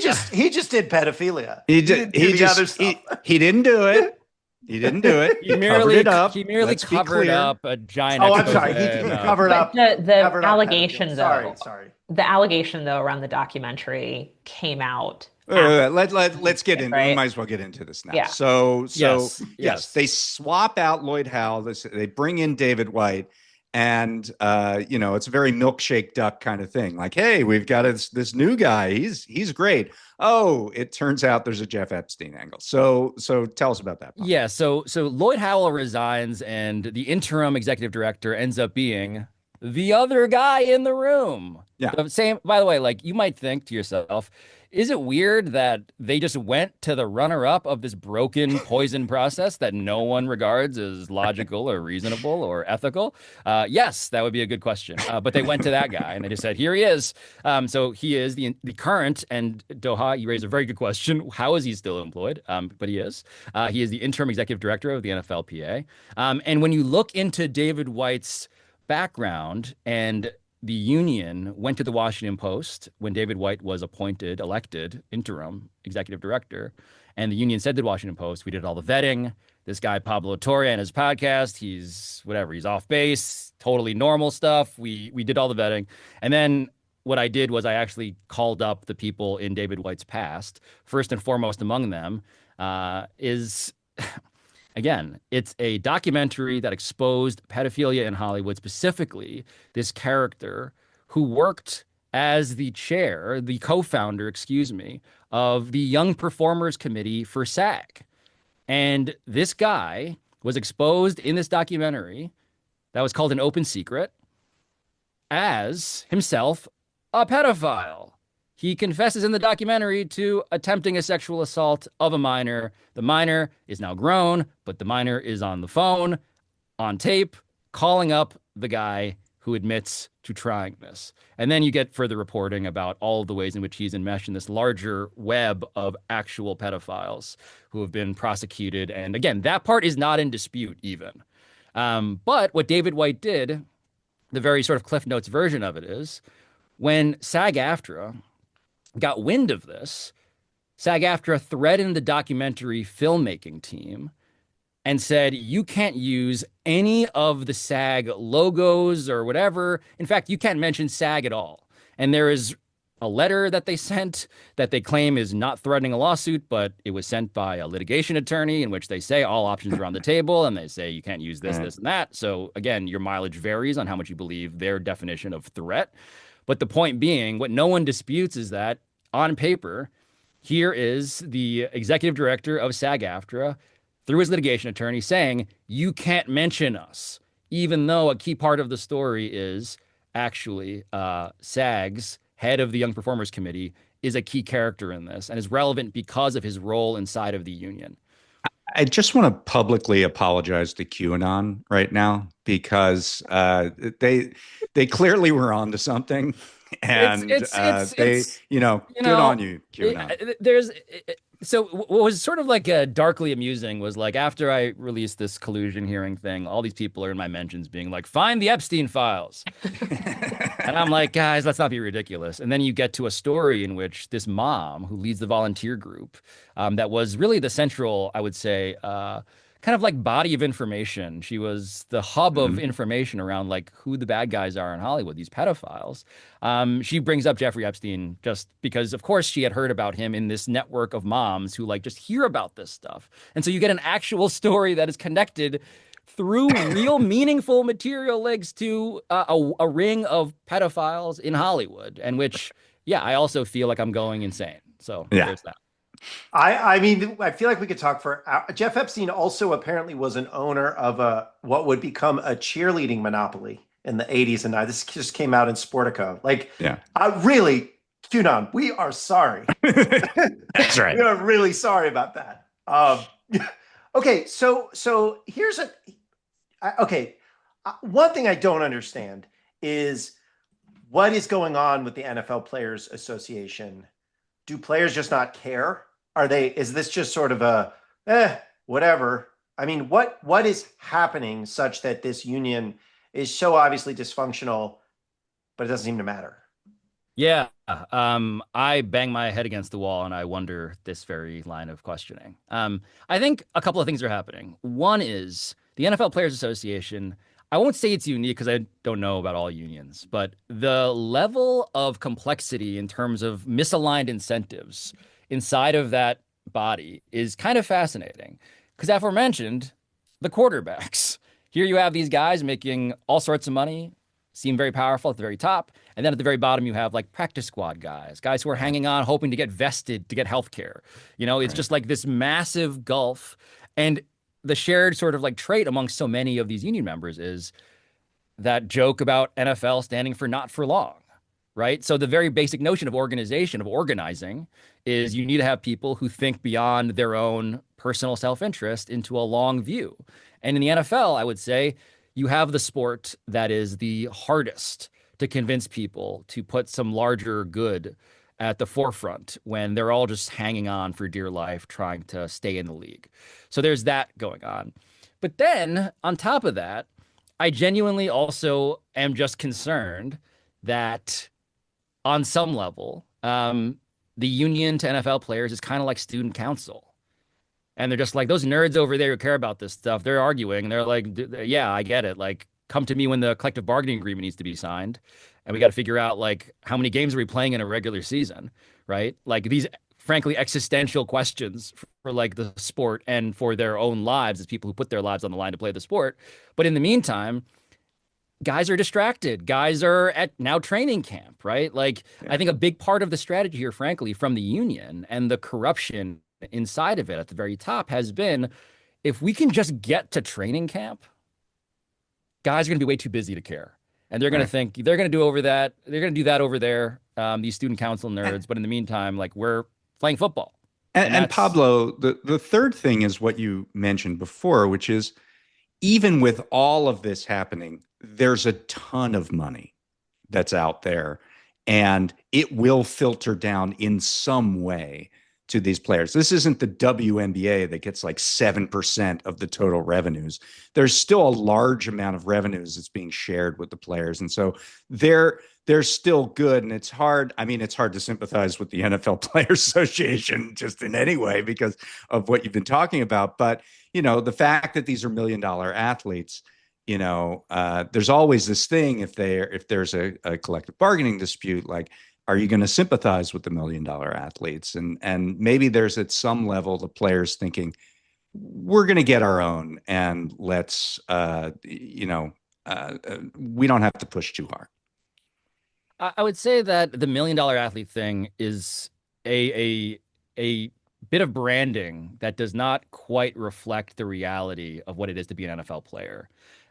just did pedophilia. He didn't did. do He the just. other stuff. He didn't do it. He didn't do it. He covered merely it up. He merely Let's be covered clear. up a giant. Oh, I'm expose sorry. He of- covered But up. the covered up allegation pedophilia. though, Sorry. the allegation though around the documentary came out. Let's get in. We Right? might as well get into this now. Yeah. So Yes. they swap out Lloyd Howell. They bring in David White, and it's a very milkshake duck kind of thing. Like, hey, we've got this new guy. He's great. Oh, it turns out there's a Jeff Epstein angle. So tell us about that, Bob. Yeah. So Lloyd Howell resigns, and the interim executive director ends up being the other guy in the room. Yeah. The same. By the way, like, you might think to yourself, is it weird that they just went to the runner-up of this broken poison process that no one regards as logical or reasonable or ethical? Yes, that would be a good question. But they went to that guy and they just said, here he is. So he is the current, and Doha, you raised a very good question. How is he still employed? But he is. He is the interim executive director of the NFLPA. And when you look into David White's background, and the union went to the Washington Post when David White was elected interim executive director. And the union said to the Washington Post, we did all the vetting. This guy, Pablo Torre, and his podcast, he's off base, totally normal stuff. We did all the vetting. And then what I did was I actually called up the people in David White's past. First and foremost among them is... Again, it's a documentary that exposed pedophilia in Hollywood, specifically this character who worked as the co-founder, of the Young Performers Committee for SAG. And this guy was exposed in this documentary that was called An Open Secret as himself a pedophile. He confesses in the documentary to attempting a sexual assault of a minor. The minor is now grown, but the minor is on the phone, on tape, calling up the guy who admits to trying this. And then you get further reporting about all of the ways in which he's enmeshed in this larger web of actual pedophiles who have been prosecuted. And again, that part is not in dispute even. But what David White did, the very sort of Cliff Notes version of it is, when SAG-AFTRA got wind of this, SAG-AFTRA threatened the documentary filmmaking team and said, you can't use any of the SAG logos or whatever. In fact, you can't mention SAG at all. And there is a letter that they sent that they claim is not threatening a lawsuit, but it was sent by a litigation attorney in which they say all options are on the table and they say you can't use this, this, and that. So again, your mileage varies on how much you believe their definition of threat. But the point being, what no one disputes is that on paper, here is the executive director of SAG-AFTRA through his litigation attorney saying, you can't mention us, even though a key part of the story is actually SAG's head of the Young Performers Committee is a key character in this and is relevant because of his role inside of the union. I just want to publicly apologize to QAnon right now because they clearly were onto something, and good on you, QAnon. So what was sort of like darkly amusing was like after I released this collusion hearing thing, all these people are in my mentions being like, find the Epstein files. And I'm like, guys, let's not be ridiculous. And then you get to a story in which this mom who leads the volunteer group that was really the central, I would say, kind of like body of information. She was the hub of information around like who the bad guys are in Hollywood, these pedophiles. She brings up Jeffrey Epstein just because, of course, she had heard about him in this network of moms who like just hear about this stuff. And so you get an actual story that is connected through real meaningful material links to a ring of pedophiles in Hollywood, and which, yeah, I also feel like I'm going insane. So there's that. I mean, I feel like we could talk for Jeff Epstein also apparently was an owner of what would become a cheerleading monopoly in the 80s and 90s. This just came out in Sportico. Like, really, QAnon, we are sorry. That's right. We are really sorry about that. Okay, so here's one thing I don't understand is what is going on with the NFL Players Association. Do players just not care? Is this just sort of a whatever? I mean, what is happening such that this union is so obviously dysfunctional, but it doesn't seem to matter? Yeah. I bang my head against the wall and I wonder this very line of questioning. I think a couple of things are happening. One is the NFL Players Association. I won't say it's unique because I don't know about all unions, but the level of complexity in terms of misaligned incentives inside of that body is kind of fascinating. Because aforementioned, the quarterbacks. Here you have these guys making all sorts of money, seem very powerful at the very top. And then at the very bottom, you have like practice squad guys who are hanging on, hoping to get vested to get healthcare. You know, it's just like this massive gulf. And the shared sort of like trait amongst so many of these union members is that joke about NFL standing for not for long, right? So the very basic notion of organization, of organizing, is you need to have people who think beyond their own personal self-interest into a long view. And in the NFL, I would say you have the sport that is the hardest to convince people to put some larger good at the forefront when they're all just hanging on for dear life, trying to stay in the league. So there's that going on. But then on top of that, I genuinely also am just concerned that on some level, the union to NFL players is kind of like student council. And they're just like, those nerds over there who care about this stuff, they're arguing. And they're like, yeah, I get it. Like, come to me when the collective bargaining agreement needs to be signed. And we got to figure out, like, how many games are we playing in a regular season, right? Like, these, frankly, existential questions for like, the sport and for their own lives as people who put their lives on the line to play the sport. But in the meantime, guys are distracted. Guys are at now training camp, right? Like, I think a big part of the strategy here, frankly, from the union and the corruption inside of it at the very top has been, if we can just get to training camp, guys are going to be way too busy to care. And they're going to think they're going to do over that. They're going to do that over there. These student council nerds. But in the meantime, like, we're playing football. And Pablo, the third thing is what you mentioned before, which is even with all of this happening, there's a ton of money that's out there, and it will filter down in some way to these players. This isn't the WNBA that gets like 7% of the total revenues. There's still a large amount of revenues that's being shared with the players. And so they're still good. And it's hard. I mean, it's hard to sympathize with the NFL Players Association just in any way because of what you've been talking about. But, you know, the fact that these are $1 million athletes, you know, there's always this thing if there's a collective bargaining dispute, like are you going to sympathize with the $1 million athletes? And maybe there's at some level the players thinking, we're going to get our own, and let's we don't have to push too hard. I would say that the $1 million athlete thing is a bit of branding that does not quite reflect the reality of what it is to be an NFL player.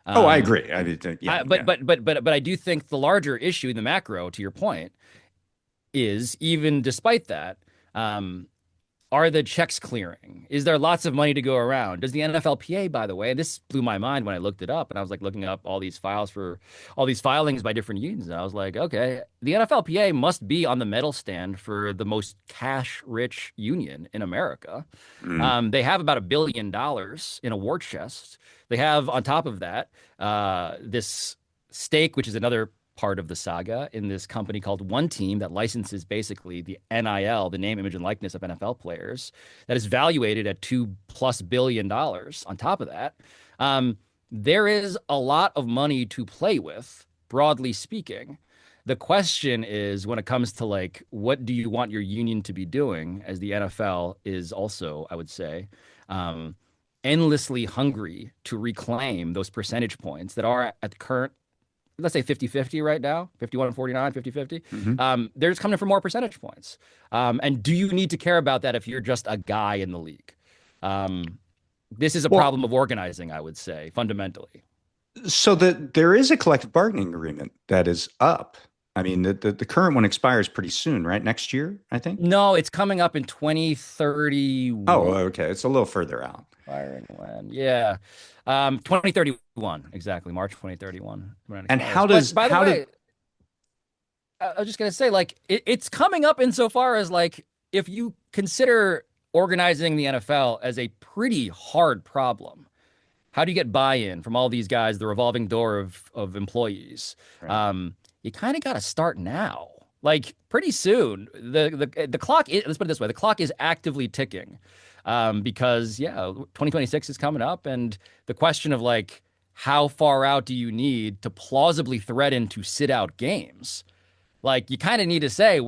Oh, I agree. I mean, yeah, but I do think the larger issue in the macro, to your point, is even despite that, are the checks clearing? Is there lots of money to go around? Does the NFLPA, by the way, and this blew my mind when I looked it up, and I was like looking up all these files for all these filings by different unions, and I was like, okay, the NFLPA must be on the medal stand for the most cash-rich union in America. They have about $1 billion in a war chest. They have, on top of that, this stake, which is another part of the saga, in this company called One Team that licenses basically the NIL, the name, image, and likeness of NFL players, that is valuated at $2+ billion. On top of that, there is a lot of money to play with, broadly speaking. The question is, when it comes to like, what do you want your union to be doing, as the NFL is also, I would say, endlessly hungry to reclaim those percentage points that are at the current, let's say 50-50 right now, 51-49, 50-50. They're just coming for more percentage points. And do you need to care about that if you're just a guy in the league? This is a problem of organizing, I would say, fundamentally. So there is a collective bargaining agreement that is up. I mean, the current one expires pretty soon, right? Next year, I think? No, it's coming up in 2031. Oh, okay. It's a little further out. Expiring when? Yeah. 2031, exactly. March 2031. And how does, by the way, I was just going to say, like, it's coming up insofar as, like, if you consider organizing the NFL as a pretty hard problem, how do you get buy-in from all these guys, the revolving door of employees? Right. You kind of got to start now. Like, pretty soon, the clock, let's put it this way, the clock is actively ticking. Because 2026 is coming up, and the question of like, how far out do you need to plausibly threaten to sit out games? Like, you kind of need to say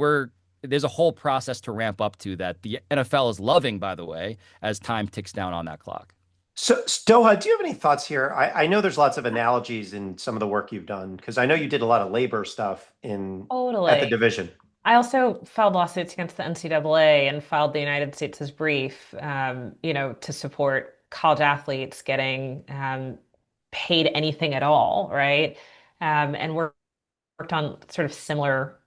there's a whole process to ramp up to that the NFL is loving, by the way, as time ticks down on that clock. So, Doha, do you have any thoughts here? I know there's lots of analogies in some of the work you've done, because I know you did a lot of labor stuff at the division. I also filed lawsuits against the NCAA and filed the United States' brief, to support college athletes getting paid anything at all, right? And worked on sort of similar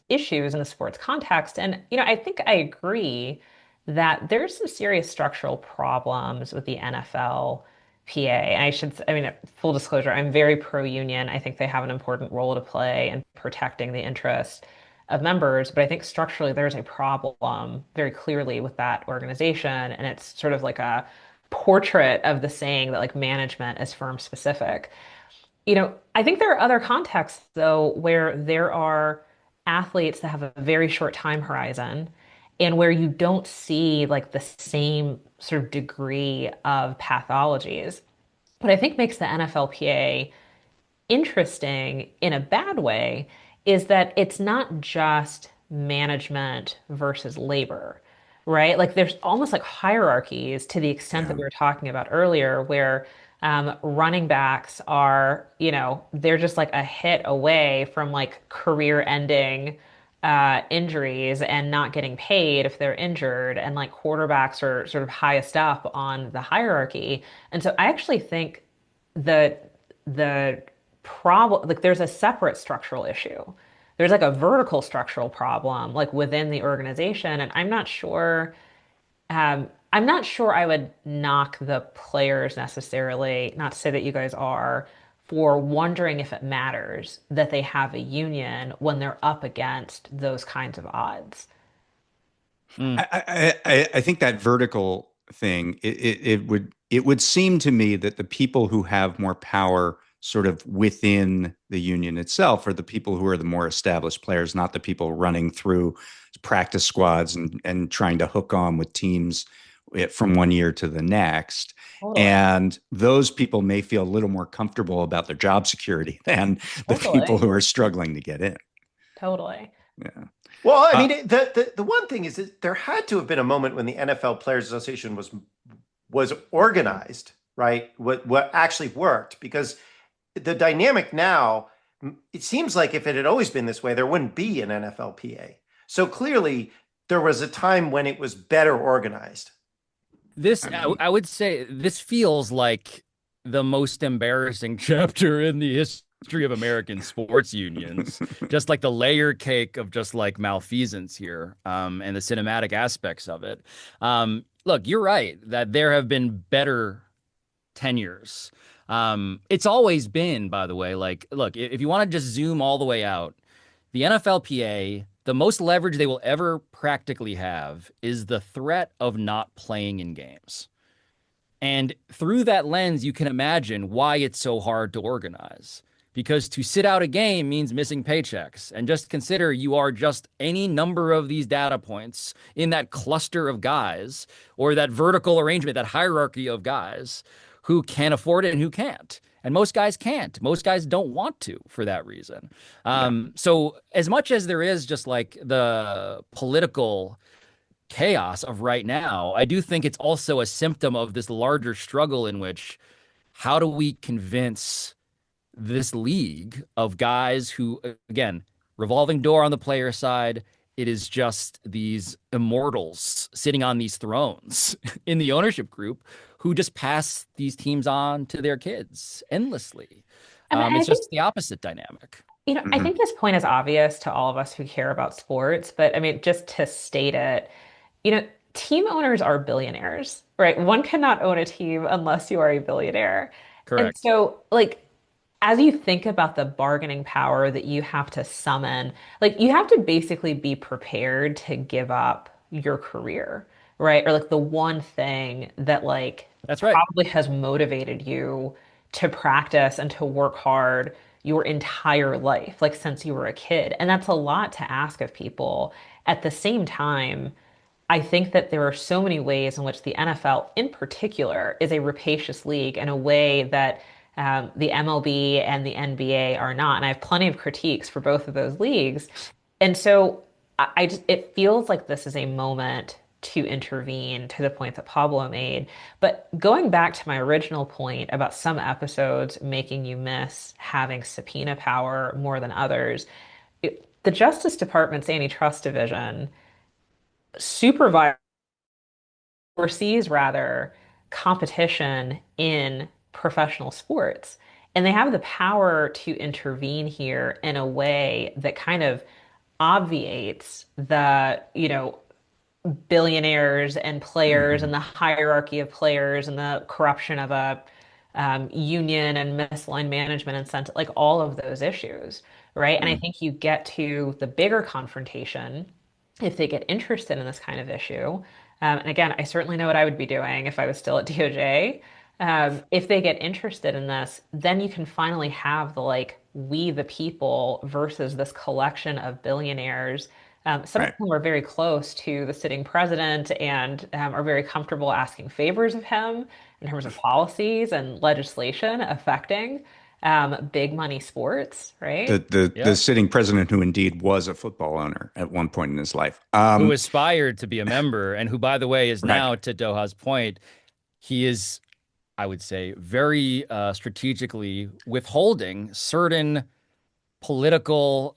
issues in the sports context. And, I think I agree that there's some serious structural problems with the NFLPA. And full disclosure, I'm very pro-union. I think they have an important role to play in protecting the interests of members, but I think structurally there's a problem very clearly with that organization, and it's sort of like a portrait of the saying that like management is firm specific. I think there are other contexts though where there are athletes that have a very short time horizon and where you don't see like the same sort of degree of pathologies. What I think makes the NFLPA interesting in a bad way is that it's not just management versus labor, right? Like there's almost like hierarchies to the extent that we were talking about earlier, where running backs are, they're just like a hit away from like career-ending injuries and not getting paid if they're injured, and like quarterbacks are sort of highest up on the hierarchy. And so I actually think that the problem, like there's a separate structural issue. There's like a vertical structural problem like within the organization, and I'm not sure I would knock the players necessarily, not to say that you guys are, for wondering if it matters that they have a union when they're up against those kinds of odds. I think that vertical thing, it would seem to me that the people who have more power sort of within the union itself are the people who are the more established players, not the people running through practice squads and trying to hook on with teams from one year to the next. Totally. And those people may feel a little more comfortable about their job security than the people who are struggling to get in. Totally. Yeah. Well, I mean, the one thing is that there had to have been a moment when the NFL Players Association was organized, right? What actually worked, because the dynamic now, it seems like if it had always been this way, there wouldn't be an NFLPA. So clearly, there was a time when it was better organized. This, I mean, I would say, this feels like the most embarrassing chapter in the history of American sports unions. Just like the layer cake of just like malfeasance here, and the cinematic aspects of it. Look, you're right that there have been better tenures. It's always been, by the way, like, look, if you want to just zoom all the way out, the NFLPA, the most leverage they will ever practically have is the threat of not playing in games. And through that lens, you can imagine why it's so hard to organize. Because to sit out a game means missing paychecks. And just consider you are just any number of these data points in that cluster of guys, or that vertical arrangement, that hierarchy of guys who can afford it and who can't. And most guys can't. Most guys don't want to for that reason. yeah. So, as much as there is just like the political chaos of right now, I do think it's also a symptom of this larger struggle in which, how do we convince this league of guys who, again, revolving door on the player side, it is just these immortals sitting on these thrones in the ownership group who just pass these teams on to their kids endlessly. I mean, I It's think, just the opposite dynamic. I Mhm. think this point is obvious to all of us who care about sports, but I mean, just to state it, you know, team owners are billionaires, right? One cannot own a team unless you are a billionaire. And Correct. so, like, as you think about the bargaining power that you have to summon, like, you have to basically be prepared to give up your career, right? Or like the one thing that like That's right. probably has motivated you to practice and to work hard your entire life, like since you were a kid. And that's a lot to ask of people. At the same time, I think that there are so many ways in which the NFL, in particular, is a rapacious league in a way that the MLB and the NBA are not. And I have plenty of critiques for both of those leagues. And so I just, it feels like this is a moment to intervene to the point that Pablo made. But going back to my original point about some episodes making you miss having subpoena power more than others, the Justice Department's Antitrust Division supervise oversees rather competition in professional sports. And they have the power to intervene here in a way that kind of obviates the, billionaires and players Mhm. and the hierarchy of players and the corruption of a union and misaligned management incentive, like all of those issues, right? And I Mhm. think you get to the bigger confrontation if they get interested in this kind of issue. And again, I certainly know what I would be doing if I was still at DOJ. If they get interested in this, then you can finally have the like we the people versus this collection of billionaires. Some of Right. whom are very close to the sitting president and are very comfortable asking favors of him in terms of policies and legislation affecting big money sports, The right? the Yeah. sitting president, who indeed was a football owner at one point in his life. Who aspired to be a member, and who, by the way, is Right. now, to Doha's point, he is, I would say, very strategically withholding certain political,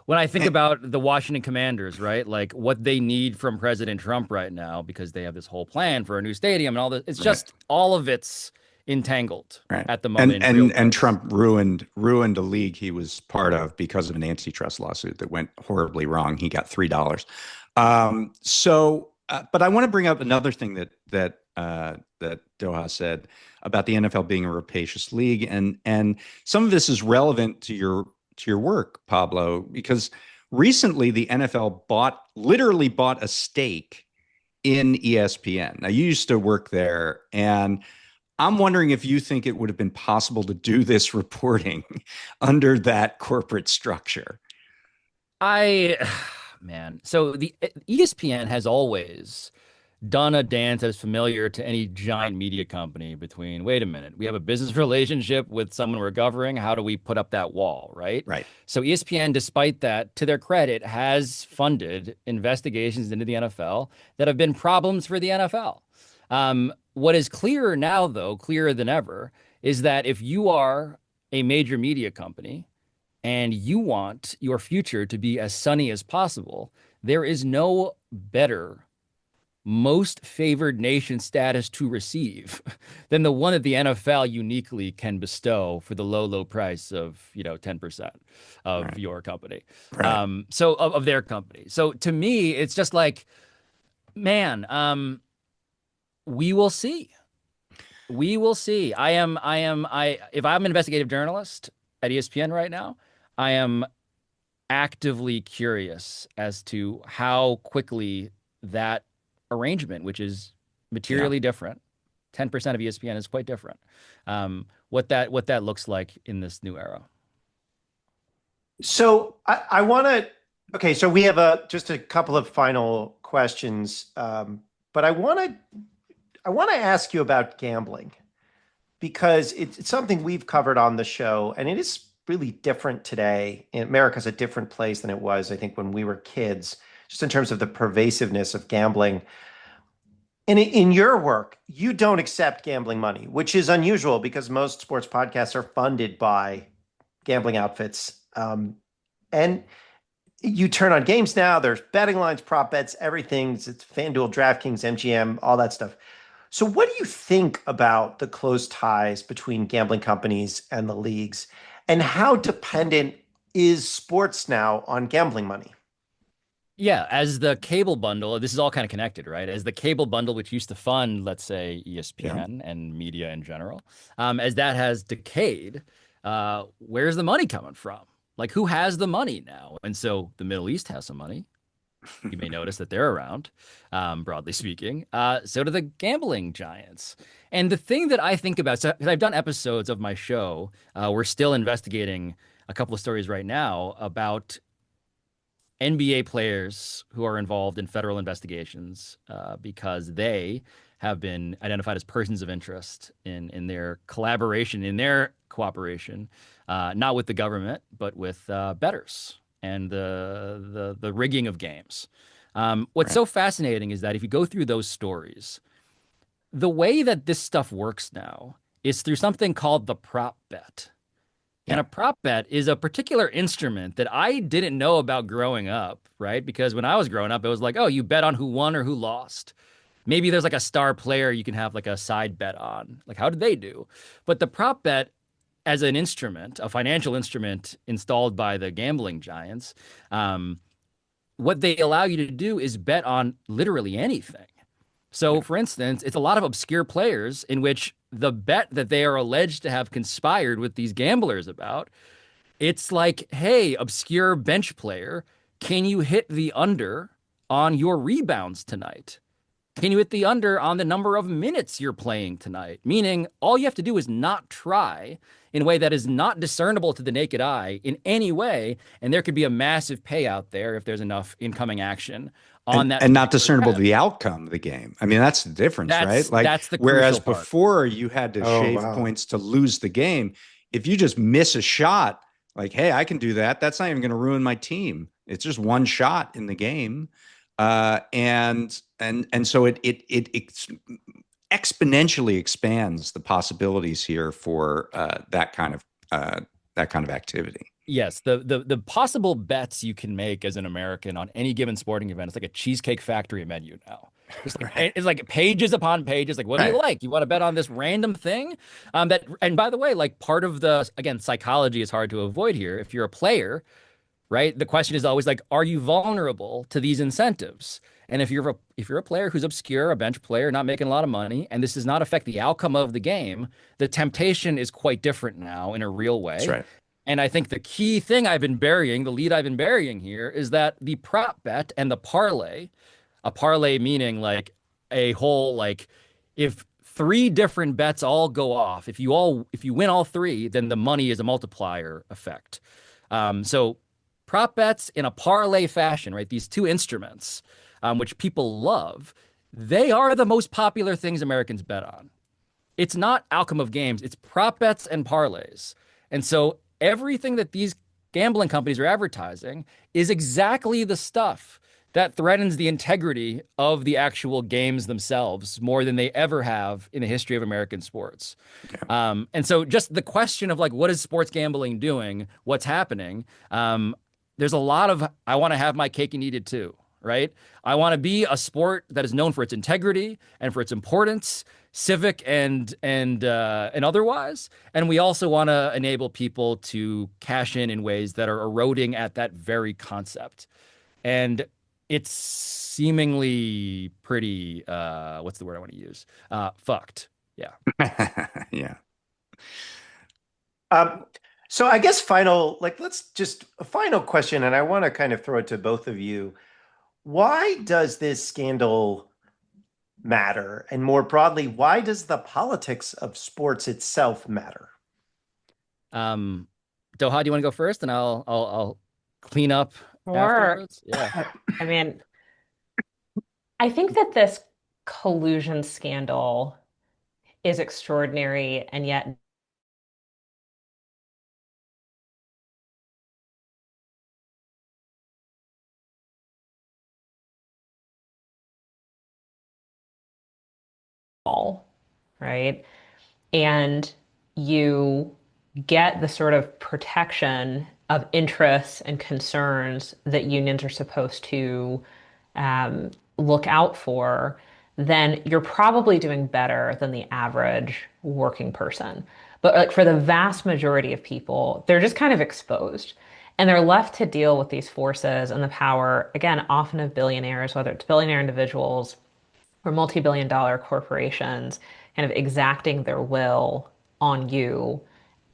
when I think And, about the Washington Commanders, right? Like what they need from President Trump right now, because they have this whole plan for a new stadium and all this. It's right. just all of it's entangled Right. at the moment And in real and ways. Trump ruined a league he was part of because of an antitrust lawsuit that went horribly wrong. He got $3. But I want to bring up another thing that Doha said about the NFL being a rapacious league, and some of this is relevant to your work, Pablo, because recently the NFL literally bought a stake in ESPN. Now, you used to work there, and I'm wondering if you think it would have been possible to do this reporting under that corporate structure. I, man, so the ESPN has always done a dance that is familiar to any giant media company between, wait a minute, we have a business relationship with someone we're governing. How do we put up that wall, right? Right. So ESPN, despite that, to their credit, has funded investigations into the NFL that have been problems for the NFL. What is clearer now, though, clearer than ever, is that if you are a major media company and you want your future to be as sunny as possible, there is no better most favored nation status to receive than the one that the NFL uniquely can bestow for the low, low price of, 10% of Right. your company. Right. So of their company. So to me, it's just like, man, we will see. We will see. If I'm an investigative journalist at ESPN right now, I am actively curious as to how quickly that arrangement, which is materially different, 10% of ESPN is quite different. What that looks like in this new era. So I want to. Okay, so we have just a couple of final questions, but I want to ask you about gambling because it's something we've covered on the show, and it is really different today. America's a different place than it was, I think, when we were kids, just in terms of the pervasiveness of gambling. And in your work, you don't accept gambling money, which is unusual because most sports podcasts are funded by gambling outfits. And you turn on games now, there's betting lines, prop bets, everything. It's FanDuel, DraftKings, MGM, all that stuff. So what do you think about the close ties between gambling companies and the leagues? And how dependent is sports now on gambling money? Yeah, as the cable bundle, this is all kind of connected, right? As the cable bundle, which used to fund, let's say, ESPN and media in general, as that has decayed, where's the money coming from? Like, who has the money now? And so the Middle East has some money. You may notice that they're around, broadly speaking. So do the gambling giants. And the thing that I think about, so 'cause I've done episodes of my show, we're still investigating a couple of stories right now about NBA players who are involved in federal investigations because they have been identified as persons of interest in their collaboration, in their cooperation, not with the government, but with bettors and the rigging of games. What's so fascinating is that if you go through those stories, the way that this stuff works now is through something called the prop bet. And a prop bet is a particular instrument that I didn't know about growing up, right? Because when I was growing up, it was like, oh, you bet on who won or who lost. Maybe there's like a star player you can have like a side bet on. Like, how did they do? But the prop bet as an instrument, a financial instrument installed by the gambling giants, what they allow you to do is bet on literally anything. So, for instance, it's a lot of obscure players in which the bet that they are alleged to have conspired with these gamblers about, it's like, hey, obscure bench player, can you hit the under on your rebounds tonight? Can you hit the under on the number of minutes you're playing tonight? Meaning, all you have to do is not try in a way that is not discernible to the naked eye in any way, and there could be a massive payout there if there's enough incoming action on that and not particular discernible to bet. the outcome of the game. I mean, that's the difference, right? Like, That's the whereas crucial part. before you had to Oh, shave wow. points to lose the game, if you just miss a shot, like, hey, I can do that. That's not even going to ruin my team. It's just one shot in the game, and so it exponentially expands the possibilities here for that kind of activity. Yes, the possible bets you can make as an American on any given sporting event, it's like a Cheesecake Factory menu now. It's like pages upon pages. Like, what do you like? You want to bet on this random thing? And by the way, like part of again, psychology is hard to avoid here. If you're a player, right? The question is always like, are you vulnerable to these incentives? And if you're a player who's obscure, a bench player, not making a lot of money, and this does not affect the outcome of the game, the temptation is quite different now in a real way. That's right. And I think the key thing I've been burying, the lead I've been burying here, is that the prop bet and the parlay, a parlay meaning like a whole, like if three different bets all go off, if you win all three, then the money is a multiplier effect. So prop bets in a parlay fashion, right? These two instruments, which people love, they are the most popular things Americans bet on. It's not outcome of games, it's prop bets and parlays. And so everything that these gambling companies are advertising is exactly the stuff that threatens the integrity of the actual games themselves more than they ever have in the history of American sports. And so just the question of like, what is sports gambling doing? What's happening? There's a lot of, I want to have my cake and eat it too, right? I want to be a sport that is known for its integrity and for its importance, civic and otherwise. And we also want to enable people to cash in ways that are eroding at that very concept. And it's seemingly pretty, what's the word I want to use? Fucked. Yeah. Yeah. So let's just a final question, and I want to kind of throw it to both of you. Why does this scandal matter? And more broadly, why does the politics of sports itself matter? Doha, do you want to go first, and I'll clean up Or, afterwards? Yeah. I mean, I think that this collusion scandal is extraordinary and yet all, right? And you get the sort of protection of interests and concerns that unions are supposed to look out for, then you're probably doing better than the average working person. But like for the vast majority of people, they're just kind of exposed. And they're left to deal with these forces and the power, again, often of billionaires, whether it's billionaire individuals or multi-billion dollar corporations, kind of exacting their will on you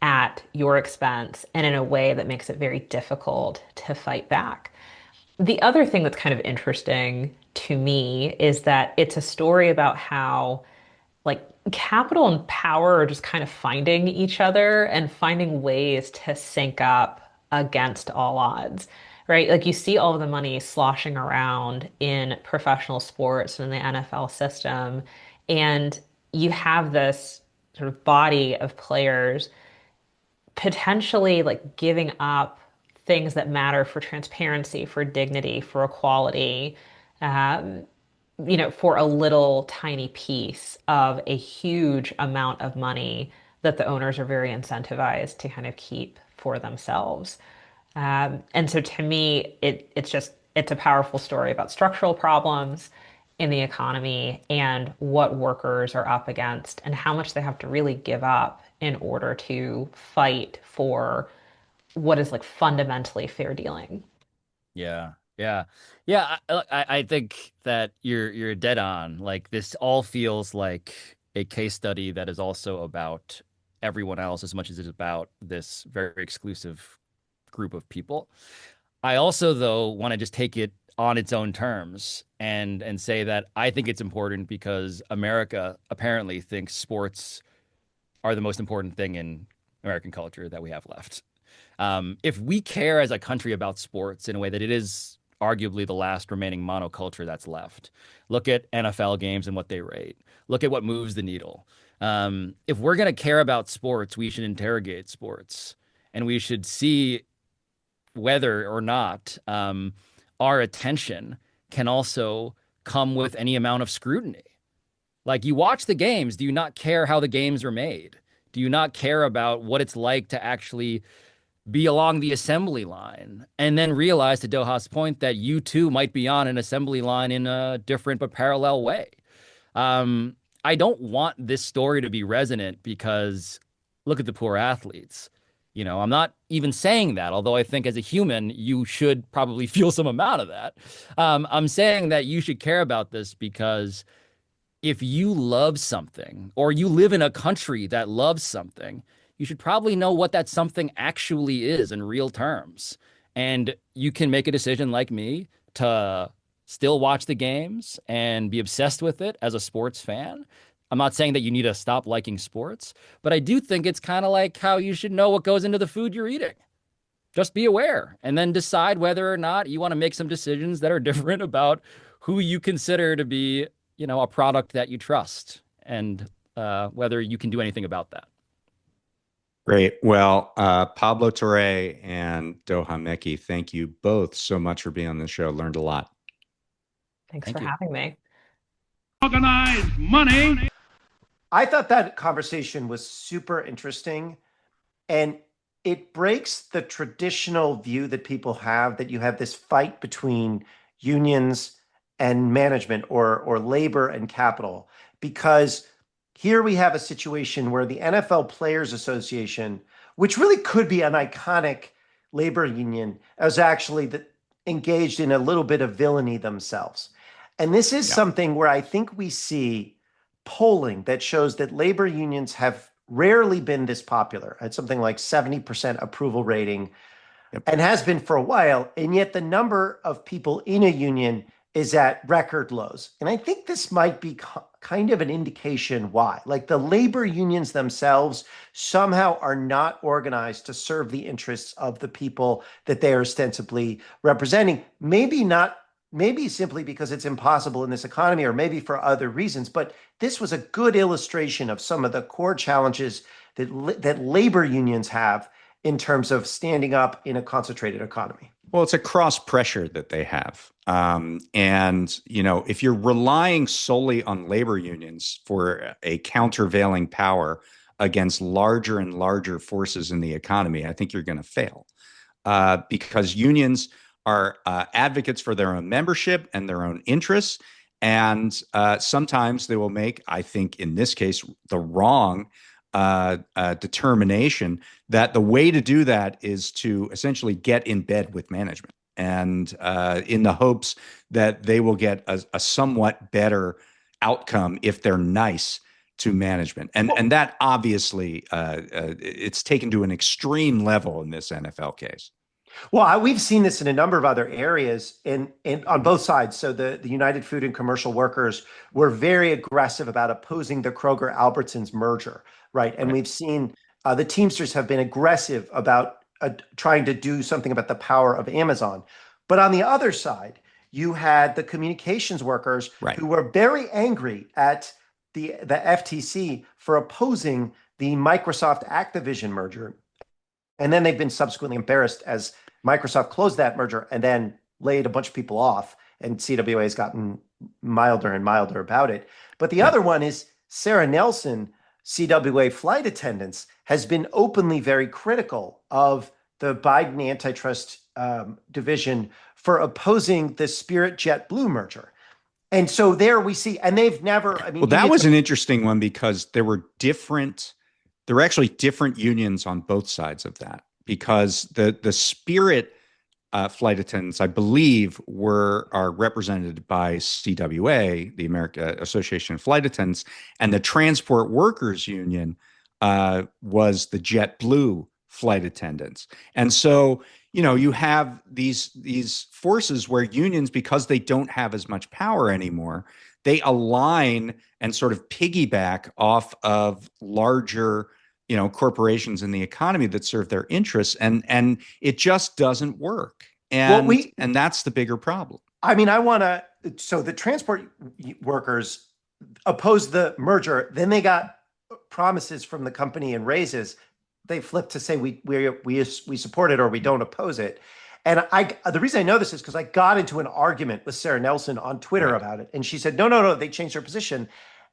at your expense and in a way that makes it very difficult to fight back. The other thing that's kind of interesting to me is that it's a story about how like capital and power are just kind of finding each other and finding ways to sync up against all odds, right? Like you see all of the money sloshing around in professional sports and the NFL system, and you have this sort of body of players potentially like giving up things that matter for transparency, for dignity, for equality, um, for a little tiny piece of a huge amount of money that the owners are very incentivized to kind of keep for themselves. And so to me, it's a powerful story about structural problems in the economy and what workers are up against and how much they have to really give up in order to fight for what is like fundamentally fair dealing. Yeah, yeah, yeah. I think that you're dead on. Like this all feels like a case study that is also about everyone else as much as it's about this very exclusive group of people. I also, though, want to just take it on its own terms and say that I think it's important because America apparently thinks sports are the most important thing in American culture that we have left. If we care as a country about sports in a way that it is arguably the last remaining monoculture that's left, look at NFL games and what they rate. Look at what moves the needle. If we're going to care about sports, we should interrogate sports and we should see whether or not our attention can also come with any amount of scrutiny. Like you watch the games, do you not care how the games are made? Do you not care about what it's like to actually be along the assembly line and then realize, to Doha's point, that you too might be on an assembly line in a different but parallel way? I don't want this story to be resonant because look at the poor athletes. I'm not even saying that, although I think as a human, you should probably feel some amount of that. I'm saying that you should care about this because if you love something or you live in a country that loves something, you should probably know what that something actually is in real terms. And you can make a decision like me to still watch the games and be obsessed with it as a sports fan. I'm not saying that you need to stop liking sports, but I do think it's kind of like how you should know what goes into the food you're eating. Just be aware and then decide whether or not you want to make some decisions that are different about who you consider to be a product that you trust, and whether you can do anything about that. Great. Well, Pablo Torre and Doha Mekki, thank you both so much for being on the show. Learned a lot. Thanks Thank for you. having me. Organized money. I thought that conversation was super interesting, and it breaks the traditional view that people have that you have this fight between unions and management, or labor and capital, because here we have a situation where the NFL Players Association, which really could be an iconic labor union, is actually engaged in a little bit of villainy themselves. And this is Yeah. something where I think we see polling that shows that labor unions have rarely been this popular at something like 70% approval rating. Yep. And has been for a while. And yet the number of people in a union is at record lows. And I think this might be kind of an indication why. Like, the labor unions themselves somehow are not organized to serve the interests of the people that they are ostensibly representing. Maybe simply because it's impossible in this economy, or maybe for other reasons. But this was a good illustration of some of the core challenges that labor unions have in terms of standing up in a concentrated economy. Well, it's a cross pressure that they have. And, if you're relying solely on labor unions for a countervailing power against larger and larger forces in the economy, I think you're going to fail, because unions are advocates for their own membership and their own interests. And sometimes they will make, I think in this case, the wrong determination that the way to do that is to essentially get in bed with management, and in the hopes that they will get a somewhat better outcome if they're nice to management. And that obviously it's taken to an extreme level in this NFL case. Well, we've seen this in a number of other areas in on both sides. So the United Food and Commercial Workers were very aggressive about opposing the Kroger-Albertsons merger, right? And we've seen the Teamsters have been aggressive about trying to do something about the power of Amazon. But on the other side, you had the communications workers who were very angry at the FTC for opposing the Microsoft Activision merger. And then they've been subsequently embarrassed as Microsoft closed that merger and then laid a bunch of people off, and CWA has gotten milder and milder about it. But the other one is Sarah Nelson, CWA flight attendants, has been openly very critical of the Biden antitrust division for opposing the Spirit JetBlue merger. And so there we see, and they've never, well, that was an interesting one because there were actually different unions on both sides of that, because the Spirit flight attendants, I believe, are represented by CWA, the American Association of Flight Attendants, and the Transport Workers Union was the JetBlue flight attendants. And so, you have these forces where unions, because they don't have as much power anymore, they align and sort of piggyback off of larger corporations in the economy that serve their interests, and it just doesn't work. And and that's the bigger problem. So the transport workers opposed the merger, then they got promises from the company and raises. They flipped to say we support it or we don't oppose it. And the reason I know this is because I got into an argument with Sarah Nelson on Twitter about it, and she said no, they changed their position.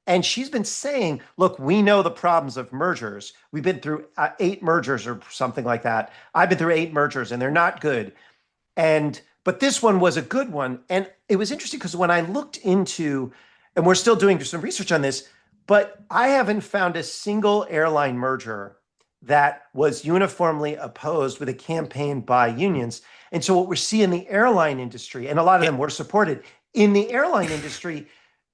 And she's been saying, look, we know the problems of mergers. We've been through 8 mergers or something like that. I've been through 8 mergers and they're not good. But this one was a good one. And it was interesting because when I looked into, and we're still doing some research on this, but I haven't found a single airline merger that was uniformly opposed with a campaign by unions. And so what we're seeing in the airline industry, and a lot of them were supported in the airline industry,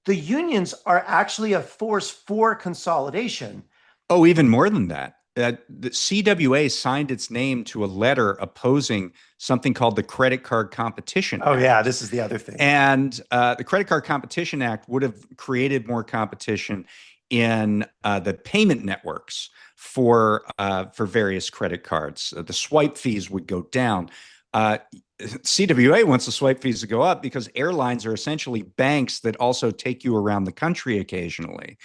the unions are actually a force for consolidation. Oh, even more than that. The CWA signed its name to a letter opposing something called the Credit Card Competition Act. Oh, yeah, this is the other thing. And the Credit Card Competition Act would have created more competition in the payment networks for various credit cards. The swipe fees would go down. CWA wants the swipe fees to go up because airlines are essentially banks that also take you around the country occasionally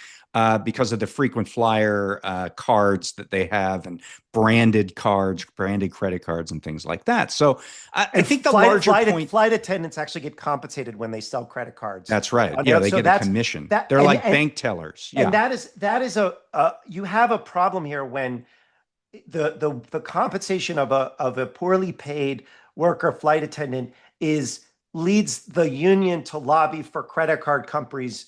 because of the frequent flyer cards that they have and branded cards, branded credit cards and things like that. So I think the larger point... Flight attendants actually get compensated when they sell credit cards. That's right. Yeah, they get a commission. They're like bank tellers. Yeah. And that is you have a problem here when the compensation of a poorly paid worker flight attendant leads the union to lobby for credit card companies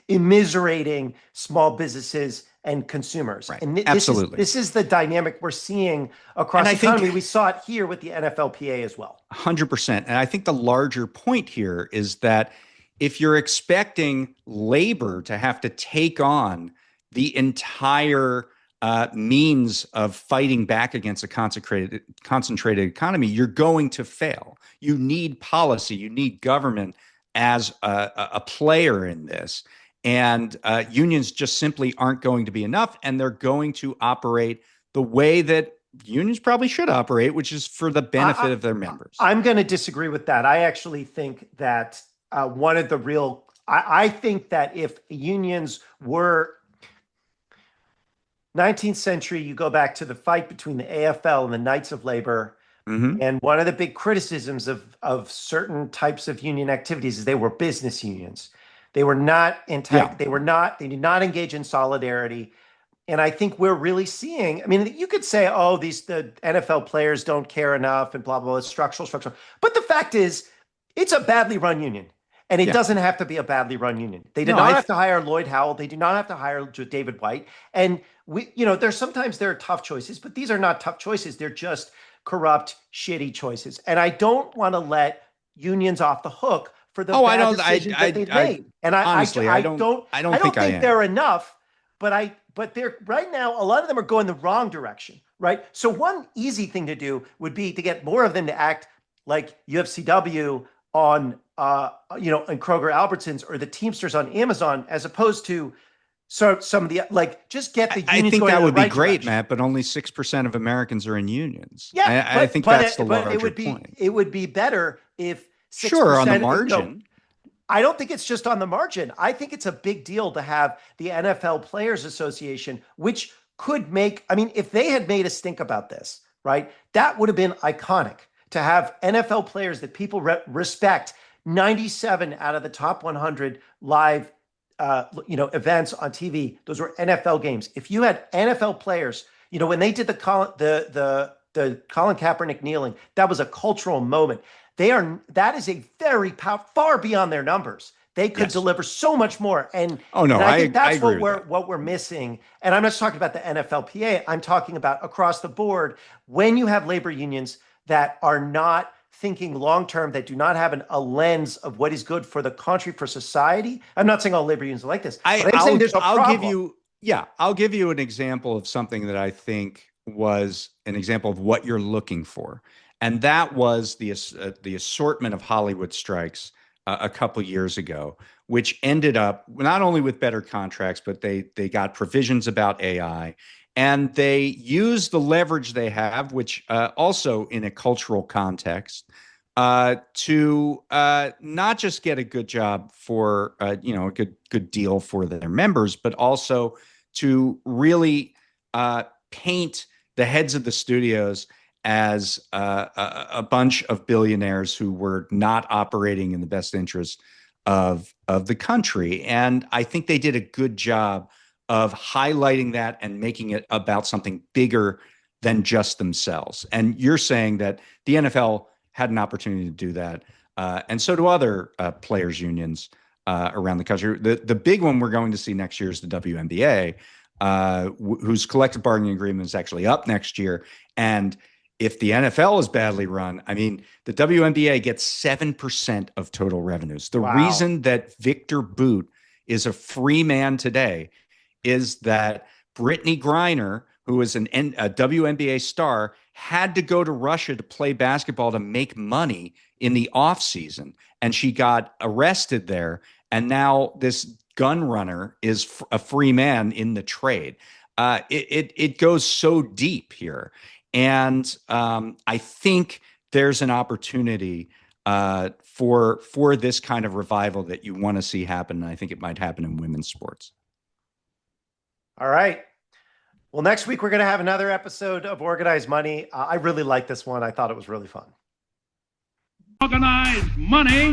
immiserating small businesses and consumers. Right. And Absolutely. This is the dynamic we're seeing across the economy. We saw it here with the NFLPA as well. 100%. And I think the larger point here is that if you're expecting labor to have to take on the entire means of fighting back against a concentrated economy, you're going to fail. You need policy, you need government as a player in this. And unions just simply aren't going to be enough. And they're going to operate the way that unions probably should operate, which is for the benefit of their members. I'm going to disagree with that. I actually think that I think that if unions were 19th century, you go back to the fight between the AFL and the Knights of Labor. Mm-hmm. And one of the big criticisms of certain types of union activities is they were business unions. They were not they did not engage in solidarity. And I think we're really seeing, I mean, you could say, oh, the NFL players don't care enough and blah, blah, blah, it's structural. But the fact is, it's a badly run union. And it doesn't have to be a badly run union. They did not have to hire Lloyd Howell. They do not have to hire David White. And sometimes there are tough choices, but these are not tough choices. They're just corrupt, shitty choices. And I don't want to let unions off the hook for the bad decisions that they've made. And honestly, I don't think they're enough, but they're right now, a lot of them are going the wrong direction, right? So one easy thing to do would be to get more of them to act like UFCW on and Kroger Albertsons or the Teamsters on Amazon, as opposed to some of the just get the unions. I think going that in would the be right great, direction. Matt. But only 6% of Americans are in unions. Yeah, I think that's the larger point. It would be better if 6%, sure, on the margin. I don't think it's just on the margin. I think it's a big deal to have the NFL Players Association, which could make. I mean, if they had made a stink about this, right, that would have been iconic. To have NFL players that people respect, 97 out of the top 100 live, events on TV, those were NFL games. If you had NFL players, when they did the Colin Kaepernick kneeling, that was a cultural moment. That is a very far beyond their numbers. They could deliver so much more. And I think that's what we're missing. And I'm not just talking about the NFLPA. I'm talking about across the board when you have labor unions that are not thinking long-term, that do not have a lens of what is good for the country, for society. I'm not saying all labor unions are like this. I'm saying there's a problem. I'll give you an example of something that I think was an example of what you're looking for. And that was the assortment of Hollywood strikes a couple years ago, which ended up not only with better contracts, but they got provisions about AI. And they use the leverage they have, which also in a cultural context, to not just get a good job for a good deal for their members, but also to really paint the heads of the studios as a bunch of billionaires who were not operating in the best interest of the country. And I think they did a good job of highlighting that and making it about something bigger than just themselves. And you're saying that the NFL had an opportunity to do that. And so do other players' unions around the country. The big one we're going to see next year is the WNBA, whose collective bargaining agreement is actually up next year. And if the NFL is badly run, I mean, the WNBA gets 7% of total revenues. The reason that Victor Boot is a free man today is that Brittany Griner, who is a WNBA star, had to go to Russia to play basketball to make money in the off season. And she got arrested there. And now this gun runner is a free man in the trade. It goes so deep here. And I think there's an opportunity for this kind of revival that you want to see happen. And I think it might happen in women's sports. All right. Well, next week we're going to have another episode of Organized Money. I really like this one. I thought it was really fun. Organized money.